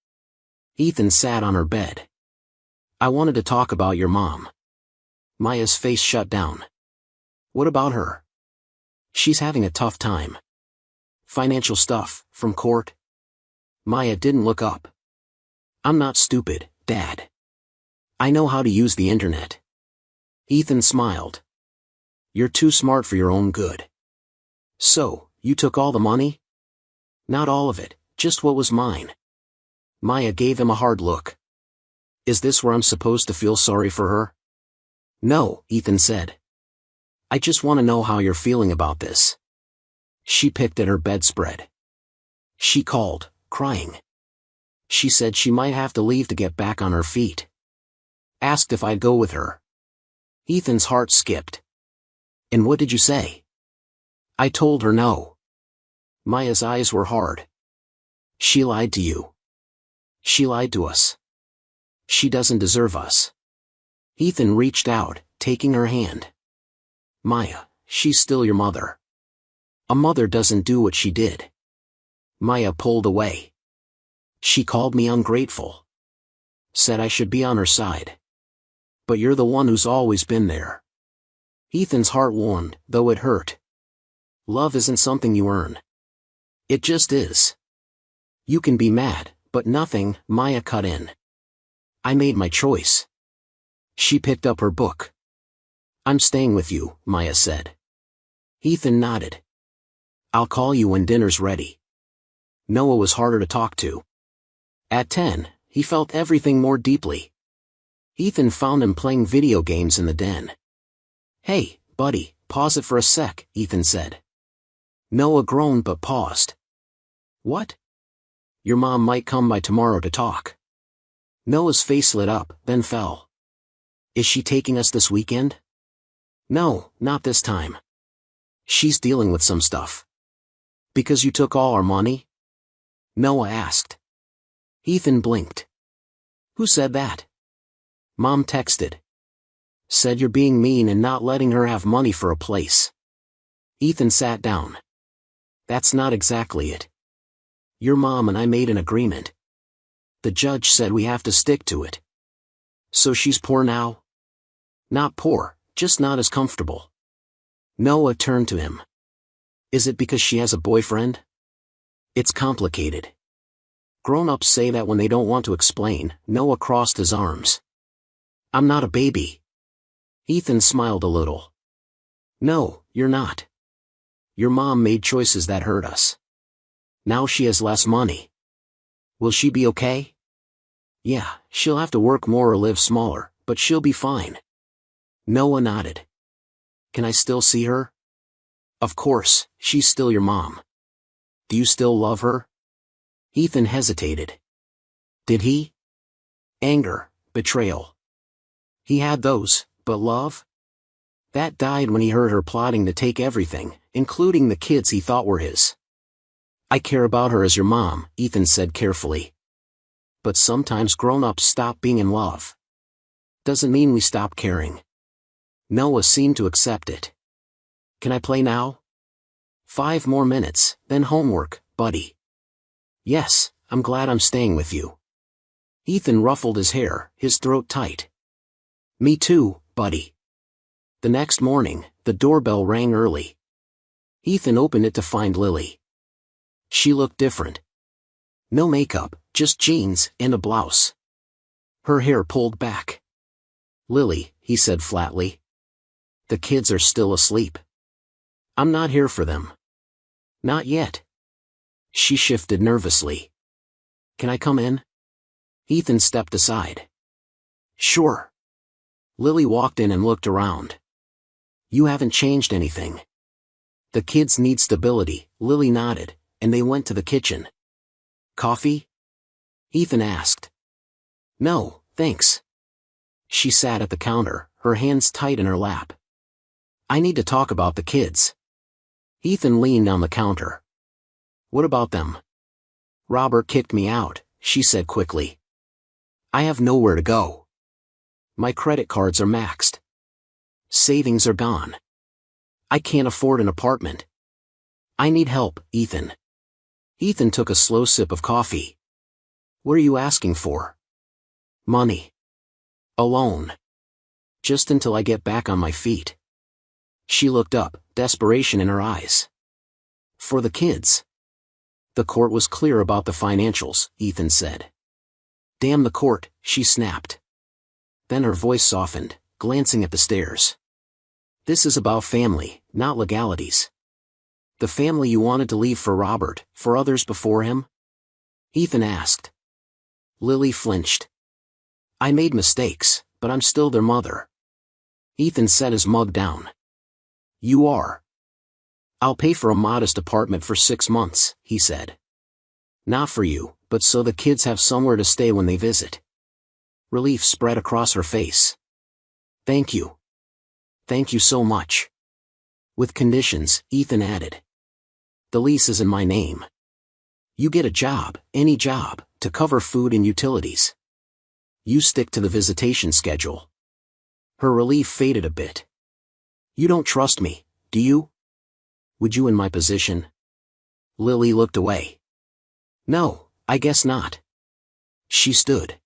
Ethan sat on her bed. "I wanted to talk about your mom." Maya's face shut down. "What about her?" "She's having a tough time. Financial stuff, from court." Maya didn't look up. "I'm not stupid, Dad. I know how to use the internet." Ethan smiled. "You're too smart for your own good." "So, you took all the money?" "Not all of it, just what was mine." Maya gave him a hard look. "Is this where I'm supposed to feel sorry for her?" "No," Ethan said. "I just want to know how you're feeling about this." She picked at her bedspread. She called, crying. She said she might have to leave to get back on her feet. Asked if I'd go with her. Ethan's heart skipped. "And what did you say?" "I told her no." Maya's eyes were hard. "She lied to you. She lied to us. She doesn't deserve us." Ethan reached out, taking her hand. "Maya, she's still your mother. A mother doesn't do what she did." Maya pulled away. "She called me ungrateful. Said I should be on her side. But you're the one who's always been there." Ethan's heart warmed, though it hurt. Love isn't something you earn. It just is. You can be mad, but nothing, Maya cut in. "I made my choice." She picked up her book. "I'm staying with you," Maya said. Ethan nodded. "I'll call you when dinner's ready." Noah was harder to talk to. At 10, he felt everything more deeply. Ethan found him playing video games in the den. "Hey, buddy, pause it for a sec," Ethan said. Noah groaned but paused. "What?" "Your mom might come by tomorrow to talk." Noah's face lit up, then fell. "Is she taking us this weekend?" "No, not this time. She's dealing with some stuff." "Because you took all our money?" Noah asked. Ethan blinked. "Who said that?" "Mom texted. Said you're being mean and not letting her have money for a place." Ethan sat down. "That's not exactly it. Your mom and I made an agreement. The judge said we have to stick to it. So she's poor now? Not poor, just not as comfortable. Noah turned to him. Is it because she has a boyfriend? It's complicated. Grown-ups say that when they don't want to explain. Noah crossed his arms. I'm not a baby. Ethan smiled a little. No, you're not. Your mom made choices that hurt us. Now she has less money. Will she be okay? Yeah, she'll have to work more or live smaller, but she'll be fine. Noah nodded. Can I still see her? Of course, she's still your mom. Do you still love her? Ethan hesitated. Did he? Anger, betrayal. He had those, but love? That died when he heard her plotting to take everything, including the kids he thought were his. I care about her as your mom, Ethan said carefully. But sometimes grown-ups stop being in love. Doesn't mean we stop caring. Noah seemed to accept it. Can I play now? 5 more minutes, then homework, buddy. Yes, I'm glad I'm staying with you. Ethan ruffled his hair, his throat tight. Me too, buddy. The next morning, the doorbell rang early. Ethan opened it to find Lily. She looked different. No makeup, just jeans and a blouse. Her hair pulled back. Lily, he said flatly. The kids are still asleep. I'm not here for them. Not yet. She shifted nervously. Can I come in? Ethan stepped aside. Sure. Lily walked in and looked around. You haven't changed anything. The kids need stability, Lily nodded, and they went to the kitchen. Coffee? Ethan asked. No, thanks. She sat at the counter, her hands tight in her lap. I need to talk about the kids. Ethan leaned on the counter. What about them? Robert kicked me out, she said quickly. I have nowhere to go. My credit cards are maxed. Savings are gone. I can't afford an apartment. I need help, Ethan. Ethan took a slow sip of coffee. What are you asking for? Money. A loan. Just until I get back on my feet. She looked up, desperation in her eyes. For the kids. The court was clear about the financials, Ethan said. Damn the court, she snapped. Then her voice softened, glancing at the stairs. This is about family, not legalities. The family you wanted to leave for Robert, for others before him? Ethan asked. Lily flinched. I made mistakes, but I'm still their mother. Ethan set his mug down. You are. I'll pay for a modest apartment for 6 months, he said. Not for you, but so the kids have somewhere to stay when they visit. Relief spread across her face. Thank you. Thank you so much. With conditions, Ethan added. The lease is in my name. You get a job, any job, to cover food and utilities. You stick to the visitation schedule. Her relief faded a bit. You don't trust me, do you? Would you in my position? Lily looked away. No, I guess not. She stood.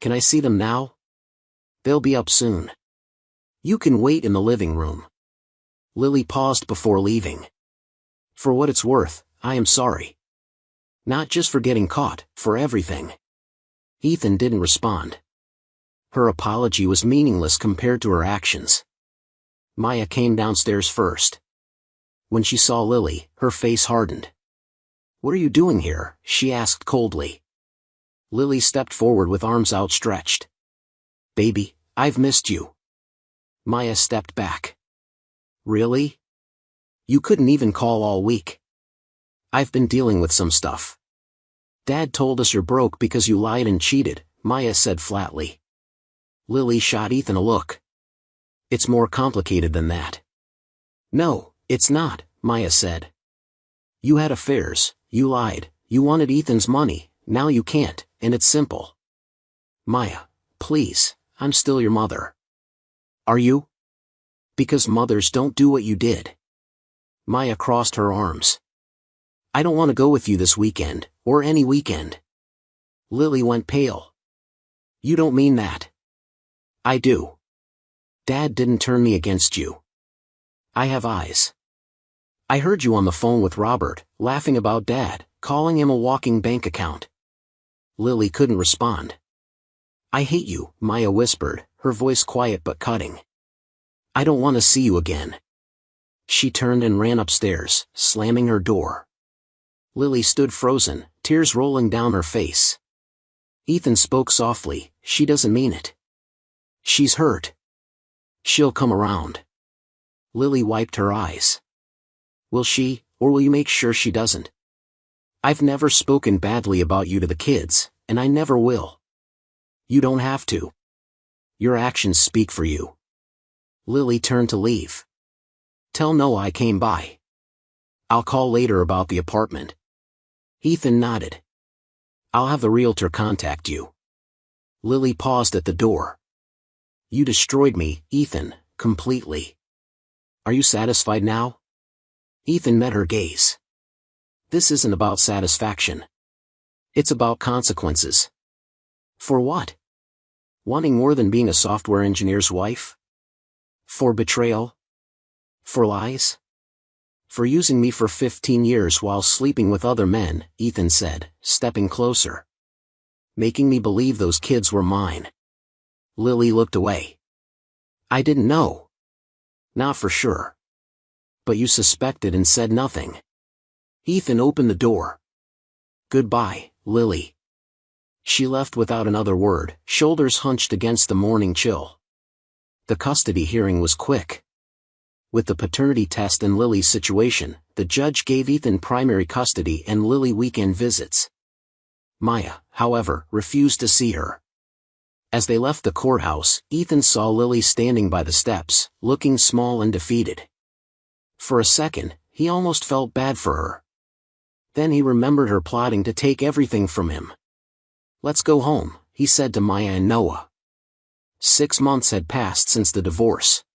Can I see them now? They'll be up soon. You can wait in the living room. Lily paused before leaving. For what it's worth, I am sorry. Not just for getting caught, for everything. Ethan didn't respond. Her apology was meaningless compared to her actions. Maya came downstairs first. When she saw Lily, her face hardened. What are you doing here? She asked coldly. Lily stepped forward with arms outstretched. Baby, I've missed you. Maya stepped back. Really? You couldn't even call all week. I've been dealing with some stuff. Dad told us you're broke because you lied and cheated, Maya said flatly. Lily shot Ethan a look. It's more complicated than that. No, it's not, Maya said. You had affairs, you lied, you wanted Ethan's money, now you can't, and it's simple. Maya, please, I'm still your mother. Are you? Because mothers don't do what you did. Maya crossed her arms. I don't want to go with you this weekend, or any weekend. Lily went pale. You don't mean that. I do. Dad didn't turn me against you. I have eyes. I heard you on the phone with Robert, laughing about Dad, calling him a walking bank account. Lily couldn't respond. I hate you, Maya whispered, her voice quiet but cutting. I don't want to see you again. She turned and ran upstairs, slamming her door. Lily stood frozen, tears rolling down her face. Ethan spoke softly, she doesn't mean it. She's hurt. She'll come around. Lily wiped her eyes. Will she, or will you make sure she doesn't? I've never spoken badly about you to the kids, and I never will. You don't have to. Your actions speak for you. Lily turned to leave. Tell Noah I came by. I'll call later about the apartment. Ethan nodded. I'll have the realtor contact you. Lily paused at the door. You destroyed me, Ethan, completely. Are you satisfied now? Ethan met her gaze. This isn't about satisfaction. It's about consequences. For what? Wanting more than being a software engineer's wife? For betrayal? For lies? For using me for 15 years while sleeping with other men, Ethan said, stepping closer. Making me believe those kids were mine. Lily looked away. I didn't know. Not for sure. But you suspected and said nothing. Ethan opened the door. Goodbye, Lily. She left without another word, shoulders hunched against the morning chill. The custody hearing was quick. With the paternity test and Lily's situation, the judge gave Ethan primary custody and Lily weekend visits. Maya, however, refused to see her. As they left the courthouse, Ethan saw Lily standing by the steps, looking small and defeated. For a second, he almost felt bad for her. Then he remembered her plotting to take everything from him. Let's go home, he said to Maya and Noah. 6 months had passed since the divorce.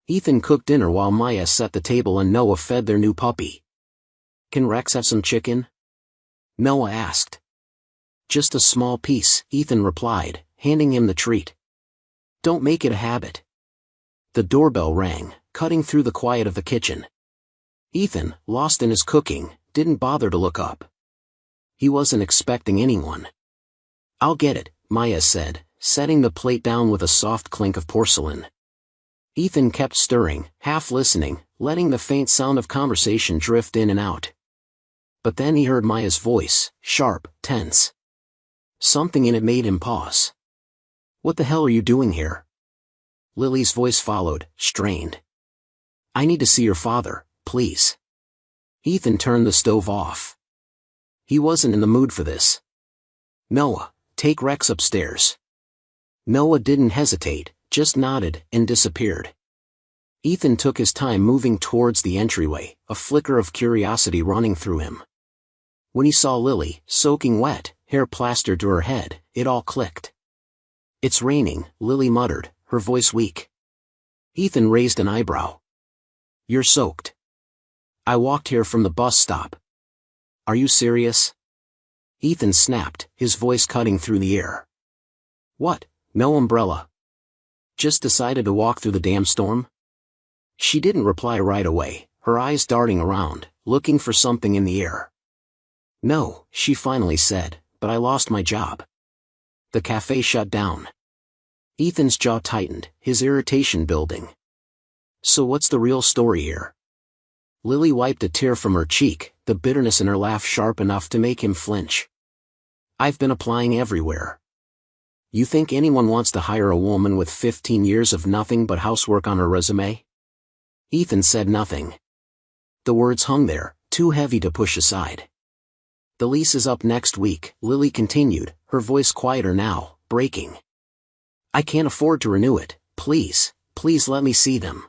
Ethan cooked dinner while Maya set the table and Noah fed their new puppy. Can Rex have some chicken? Noah asked. Just a small piece, Ethan replied, handing him the treat. Don't make it a habit. The doorbell rang, cutting through the quiet of the kitchen. Ethan, lost in his cooking, didn't bother to look up. He wasn't expecting anyone. I'll get it, Maya said, setting the plate down with a soft clink of porcelain. Ethan kept stirring, half listening, letting the faint sound of conversation drift in and out. But then he heard Maya's voice, sharp, tense. Something in it made him pause. What the hell are you doing here? Lily's voice followed, strained. I need to see your father, please. Ethan turned the stove off. He wasn't in the mood for this. Noah, take Rex upstairs. Noah didn't hesitate, just nodded and disappeared. Ethan took his time moving towards the entryway, a flicker of curiosity running through him. When he saw Lily, soaking wet, hair plastered to her head, it all clicked. It's raining, Lily muttered, her voice weak. Ethan raised an eyebrow. You're soaked. I walked here from the bus stop. Are you serious? Ethan snapped, his voice cutting through the air. What, no umbrella? Just decided to walk through the damn storm? She didn't reply right away, her eyes darting around, looking for something in the air. No, she finally said, but I lost my job. The cafe shut down. Ethan's jaw tightened, his irritation building. So what's the real story here? Lily wiped a tear from her cheek, the bitterness in her laugh sharp enough to make him flinch. I've been applying everywhere. You think anyone wants to hire a woman with 15 years of nothing but housework on her resume? Ethan said nothing. The words hung there, too heavy to push aside. The lease is up next week, Lily continued, her voice quieter now, breaking. I can't afford to renew it, please let me see them.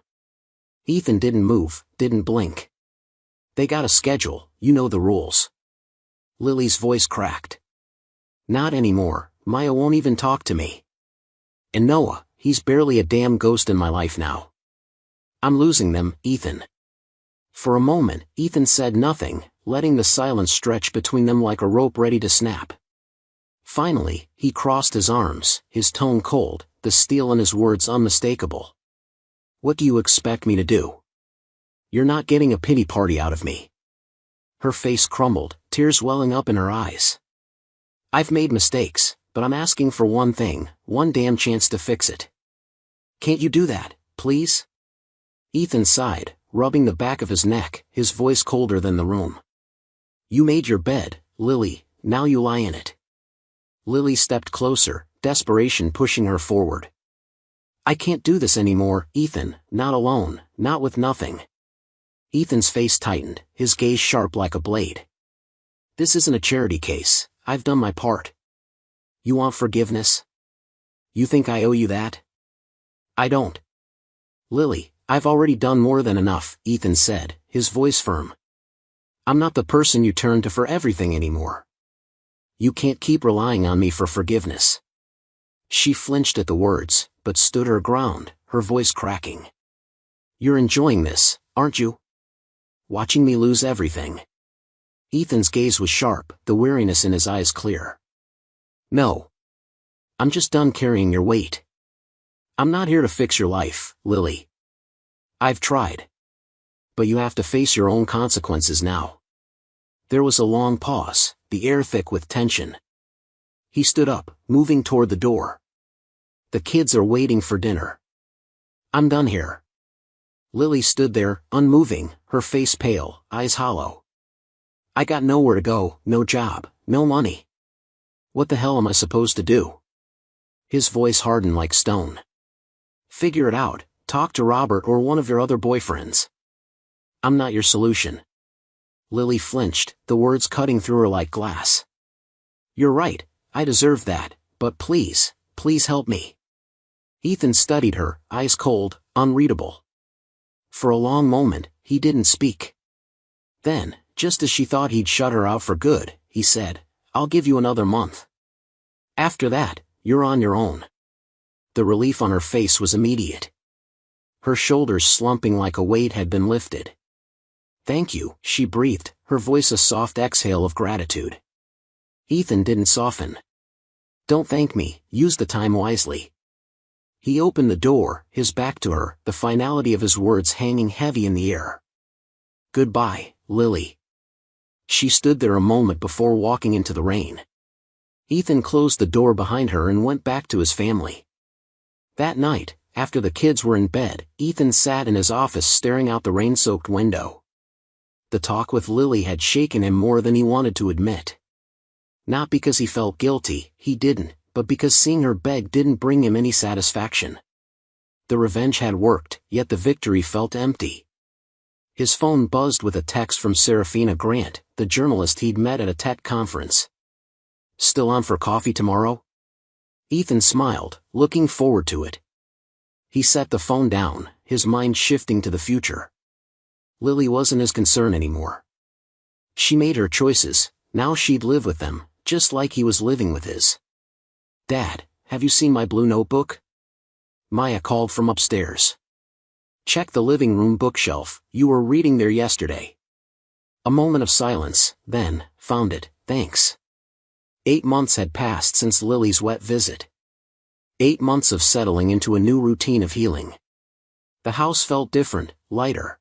Ethan didn't move, didn't blink. They got a schedule, you know the rules. Lily's voice cracked. Not anymore, Maya won't even talk to me. And Noah, he's barely a damn ghost in my life now. I'm losing them, Ethan. For a moment, Ethan said nothing, letting the silence stretch between them like a rope ready to snap. Finally, he crossed his arms, his tone cold, the steel in his words unmistakable. "What do you expect me to do? You're not getting a pity party out of me." Her face crumbled, tears welling up in her eyes. "I've made mistakes, but I'm asking for one thing, one damn chance to fix it. Can't you do that, please?" Ethan sighed, rubbing the back of his neck, his voice colder than the room. "You made your bed, Lily, now you lie in it." Lily stepped closer, desperation pushing her forward. "I can't do this anymore, Ethan, not alone, not with nothing." Ethan's face tightened, his gaze sharp like a blade. "This isn't a charity case, I've done my part. You want forgiveness? You think I owe you that? I don't." "Lily, I've already done more than enough," Ethan said, his voice firm. "I'm not the person you turn to for everything anymore. You can't keep relying on me for forgiveness." She flinched at the words, but stood her ground, her voice cracking. "You're enjoying this, aren't you? Watching me lose everything?" Ethan's gaze was sharp, the weariness in his eyes clear. "No. I'm just done carrying your weight. I'm not here to fix your life, Lily. I've tried. But you have to face your own consequences now." There was a long pause, the air thick with tension. He stood up, moving toward the door. "The kids are waiting for dinner. I'm done here." Lily stood there, unmoving, her face pale, eyes hollow. "I got nowhere to go, no job, no money. What the hell am I supposed to do?" His voice hardened like stone. "Figure it out, talk to Robert or one of your other boyfriends. I'm not your solution." Lily flinched, the words cutting through her like glass. "You're right, I deserve that, but please, please help me." Ethan studied her, eyes cold, unreadable. For a long moment, he didn't speak. Then, just as she thought he'd shut her out for good, he said, "I'll give you another month. After that, you're on your own." The relief on her face was immediate. Her shoulders slumping like a weight had been lifted. "Thank you," she breathed, her voice a soft exhale of gratitude. Ethan didn't soften. "Don't thank me, use the time wisely." He opened the door, his back to her, the finality of his words hanging heavy in the air. "Goodbye, Lily." She stood there a moment before walking into the rain. Ethan closed the door behind her and went back to his family. That night, after the kids were in bed, Ethan sat in his office staring out the rain-soaked window. The talk with Lily had shaken him more than he wanted to admit. Not because he felt guilty, he didn't, but because seeing her beg didn't bring him any satisfaction. The revenge had worked, yet the victory felt empty. His phone buzzed with a text from Serafina Grant, the journalist he'd met at a tech conference. "Still on for coffee tomorrow?" Ethan smiled, looking forward to it. He set the phone down, his mind shifting to the future. Lily wasn't his concern anymore. She made her choices, now she'd live with them, just like he was living with his. "Dad, have you seen my blue notebook?" Maya called from upstairs. "Check the living room bookshelf, you were reading there yesterday." A moment of silence, then, "Found it, thanks." 8 months had passed since Lily's wet visit. 8 months of settling into a new routine of healing. The house felt different, lighter.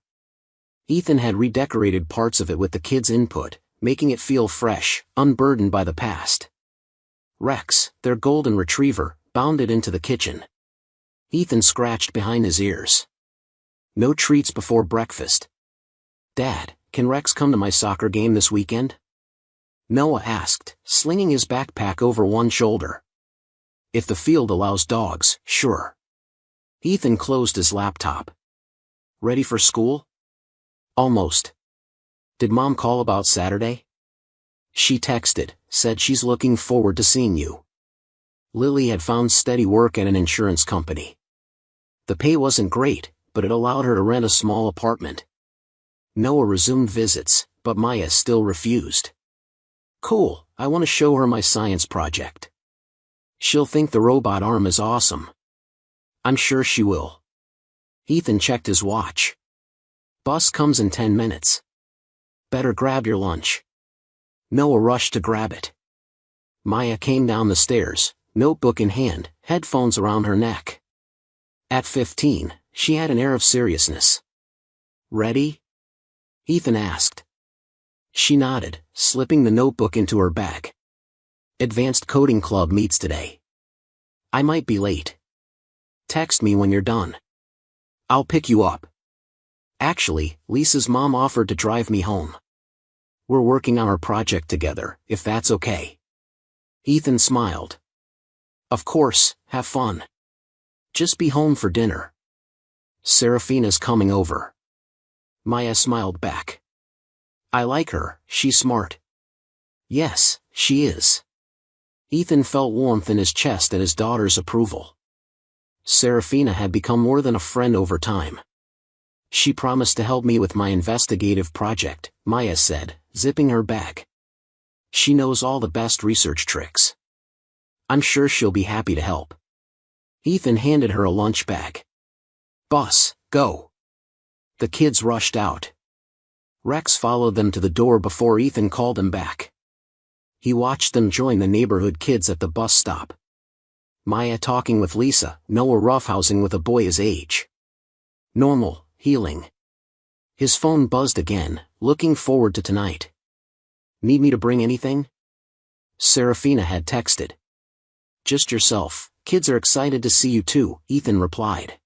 Ethan had redecorated parts of it with the kids' input, making it feel fresh, unburdened by the past. Rex, their golden retriever, bounded into the kitchen. Ethan scratched behind his ears. "No treats before breakfast." "Dad, can Rex come to my soccer game this weekend?" Noah asked, slinging his backpack over one shoulder. "If the field allows dogs, sure." Ethan closed his laptop. "Ready for school?" "Almost." "Did Mom call about Saturday?" "She texted, said she's looking forward to seeing you." Lily had found steady work at an insurance company. The pay wasn't great, but it allowed her to rent a small apartment. Noah resumed visits, but Maya still refused. "Cool, I want to show her my science project." "She'll think the robot arm is awesome." "I'm sure she will." Ethan checked his watch. "Bus comes in 10 minutes. Better grab your lunch. Noah rushed to grab it. Maya came down the stairs, notebook in hand, headphones around her neck. At 15, she had an air of seriousness. Ready? Ethan asked. She nodded, slipping the notebook into her bag. Advanced Coding Club meets today. I might be late. Text me when you're done. I'll pick you up. Actually, Lisa's mom offered to drive me home. We're working on our project together, if that's okay. Ethan smiled. Of course, have fun. Just be home for dinner. Serafina's coming over. Maya smiled back. I like her, she's smart. Yes, she is. Ethan felt warmth in his chest at his daughter's approval. Serafina had become more than a friend over time. She promised to help me with my investigative project, Maya said, zipping her bag. She knows all the best research tricks. I'm sure she'll be happy to help. Ethan handed her a lunch bag. Boss, go. The kids rushed out. Rex followed them to the door before Ethan called him back. He watched them join the neighborhood kids at the bus stop. Maya talking with Lisa, Noah roughhousing with a boy his age. Normal, healing. His phone buzzed again, looking forward to tonight. Need me to bring anything? Serafina had texted. Just yourself, kids are excited to see you too, Ethan replied.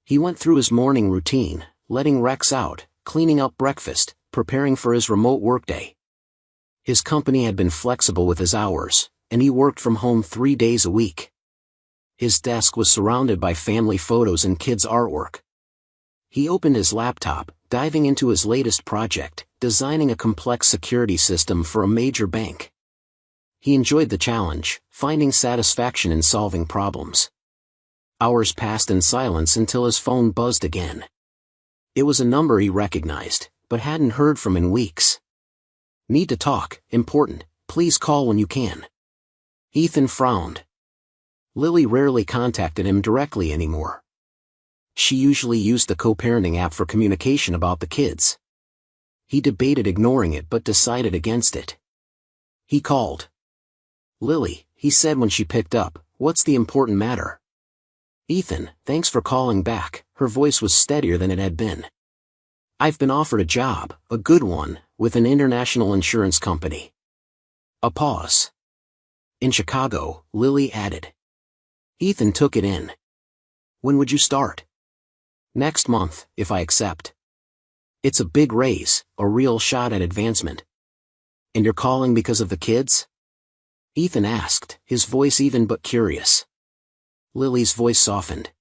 He went through his morning routine, letting Rex out, cleaning up breakfast, preparing for his remote workday. His company had been flexible with his hours, and he worked from home 3 days a week. His desk was surrounded by family photos and kids' artwork. He opened his laptop, diving into his latest project, designing a complex security system for a major bank. He enjoyed the challenge, finding satisfaction in solving problems. Hours passed in silence until his phone buzzed again. It was a number he recognized, but hadn't heard from in weeks. Need to talk, important, please call when you can. Ethan frowned. Lily rarely contacted him directly anymore. She usually used the co-parenting app for communication about the kids. He debated ignoring it but decided against it. He called. Lily, he said when she picked up, what's the important matter? Ethan, thanks for calling back, her voice was steadier than it had been. I've been offered a job, a good one, with an international insurance company. A pause. In Chicago, Lily added. Ethan took it in. When would you start? Next month, if I accept. It's a big raise, a real shot at advancement. And you're calling because of the kids? Ethan asked, his voice even but curious. Lily's voice softened.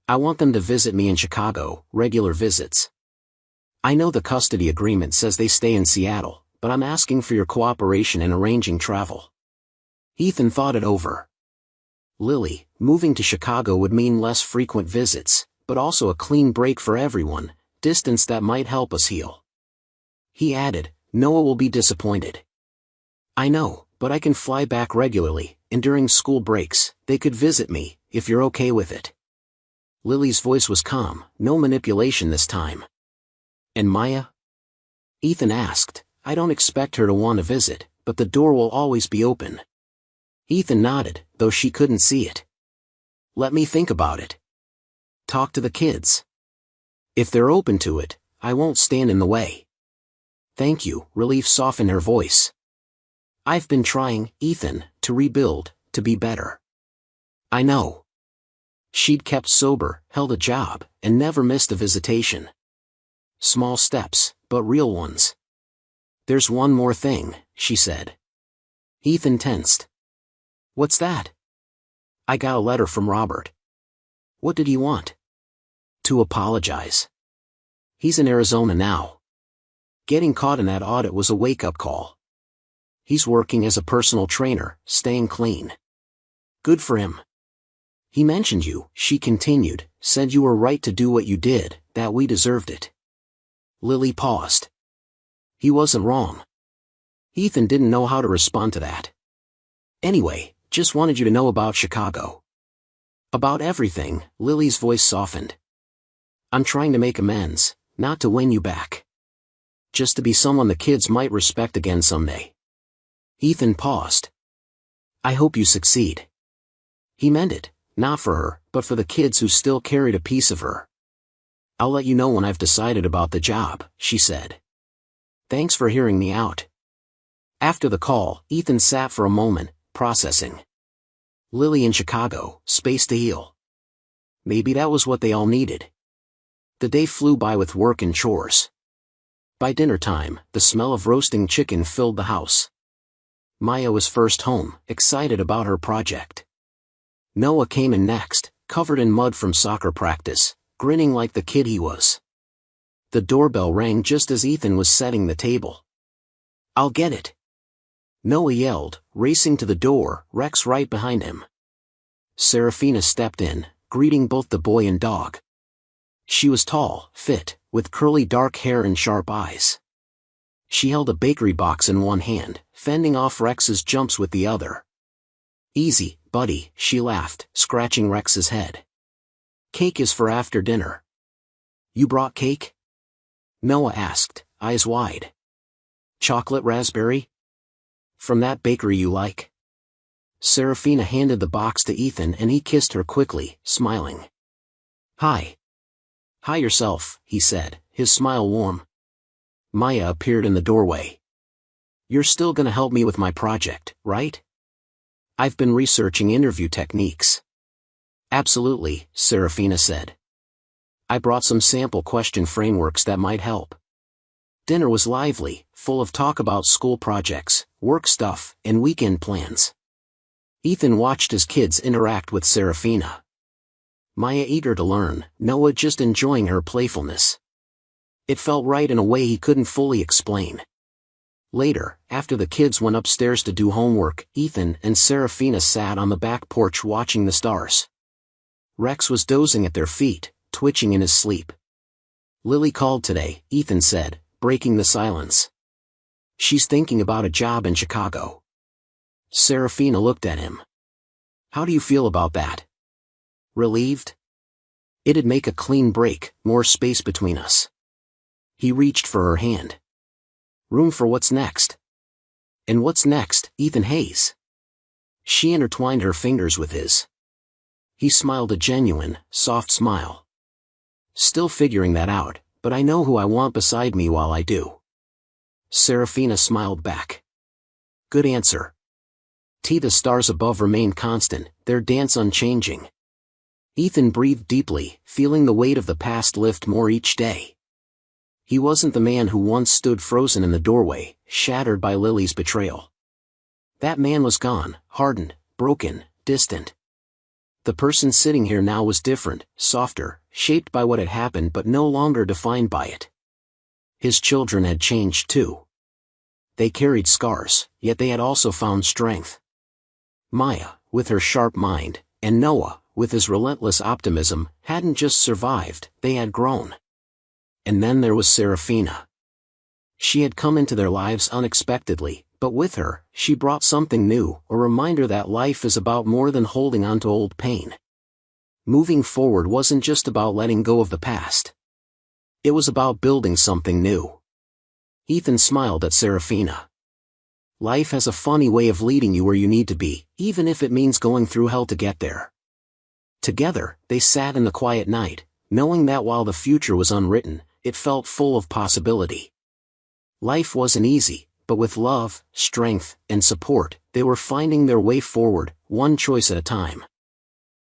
I want them to visit me in Chicago, regular visits. I know the custody agreement says they stay in Seattle, but I'm asking for your cooperation in arranging travel. Ethan thought it over. Lily, moving to Chicago would mean less frequent visits, but also a clean break for everyone, distance that might help us heal. He added, Noah will be disappointed. I know, but I can fly back regularly, and during school breaks, they could visit me, if you're okay with it. Lily's voice was calm, no manipulation this time. And Maya? Ethan asked, I don't expect her to want to visit, but the door will always be open. Ethan nodded, though she couldn't see it. Let me think about it. Talk to the kids. If they're open to it, I won't stand in the way. Thank you, relief softened her voice. I've been trying, Ethan, to rebuild, to be better. I know. She'd kept sober, held a job, and never missed a visitation. Small steps, but real ones. There's one more thing, she said. Ethan tensed. What's that? I got a letter from Robert. What did he want? To apologize. He's in Arizona now. Getting caught in that audit was a wake-up call. He's working as a personal trainer, staying clean. Good for him. He mentioned you, she continued, said you were right to do what you did, that we deserved it. Lily paused. He wasn't wrong. Ethan didn't know how to respond to that. Anyway, just wanted you to know about Chicago. About everything, Lily's voice softened. I'm trying to make amends, not to win you back. just to be someone the kids might respect again someday. Ethan paused. I hope you succeed. He meant it, not for her, but for the kids who still carried a piece of her. I'll let you know when I've decided about the job, she said. Thanks for hearing me out. After the call, Ethan sat for a moment, processing. Lily in Chicago, space to heal. Maybe that was what they all needed. The day flew by with work and chores. By dinner time, the smell of roasting chicken filled the house. Maya was first home, excited about her project. Noah came in next, covered in mud from soccer practice, grinning like the kid he was. The doorbell rang just as Ethan was setting the table. I'll get it. Noah yelled, racing to the door, Rex right behind him. Serafina stepped in, greeting both the boy and dog. She was tall, fit, with curly dark hair and sharp eyes. She held a bakery box in one hand, fending off Rex's jumps with the other. Easy, buddy, she laughed, scratching Rex's head. Cake is for after dinner. You brought cake? Noah asked, eyes wide. Chocolate raspberry? From that bakery you like? Serafina handed the box to Ethan and he kissed her quickly, smiling. Hi. Hi yourself, he said, his smile warm. Maya appeared in the doorway. You're still gonna help me with my project, right? I've been researching interview techniques. Absolutely, Serafina said. I brought some sample question frameworks that might help. Dinner was lively, full of talk about school projects, work stuff, and weekend plans. Ethan watched his kids interact with Serafina. Maya eager to learn, Noah just enjoying her playfulness. It felt right in a way he couldn't fully explain. Later, after the kids went upstairs to do homework, Ethan and Serafina sat on the back porch watching the stars. Rex was dozing at their feet, twitching in his sleep. Lily called today, Ethan said, breaking the silence. She's thinking about a job in Chicago. Serafina looked at him. How do you feel about that? Relieved? It'd make a clean break, more space between us. He reached for her hand. Room for what's next. And what's next, Ethan Hayes? She intertwined her fingers with his. He smiled a genuine, soft smile. Still figuring that out, but I know who I want beside me while I do. Serafina smiled back. Good answer. The stars above remained constant, their dance unchanging. Ethan breathed deeply, feeling the weight of the past lift more each day. He wasn't the man who once stood frozen in the doorway, shattered by Lily's betrayal. That man was gone, hardened, broken, distant. The person sitting here now was different, softer, shaped by what had happened but no longer defined by it. His children had changed too. They carried scars, yet they had also found strength. Maya, with her sharp mind, and Noah, with his relentless optimism, hadn't just survived, they had grown. And then there was Serafina. She had come into their lives unexpectedly, but with her, she brought something new, a reminder that life is about more than holding on to old pain. Moving forward wasn't just about letting go of the past. It was about building something new. Ethan smiled at Serafina. Life has a funny way of leading you where you need to be, even if it means going through hell to get there. Together, they sat in the quiet night, knowing that while the future was unwritten, it felt full of possibility. Life wasn't easy, but with love, strength, and support, they were finding their way forward, one choice at a time.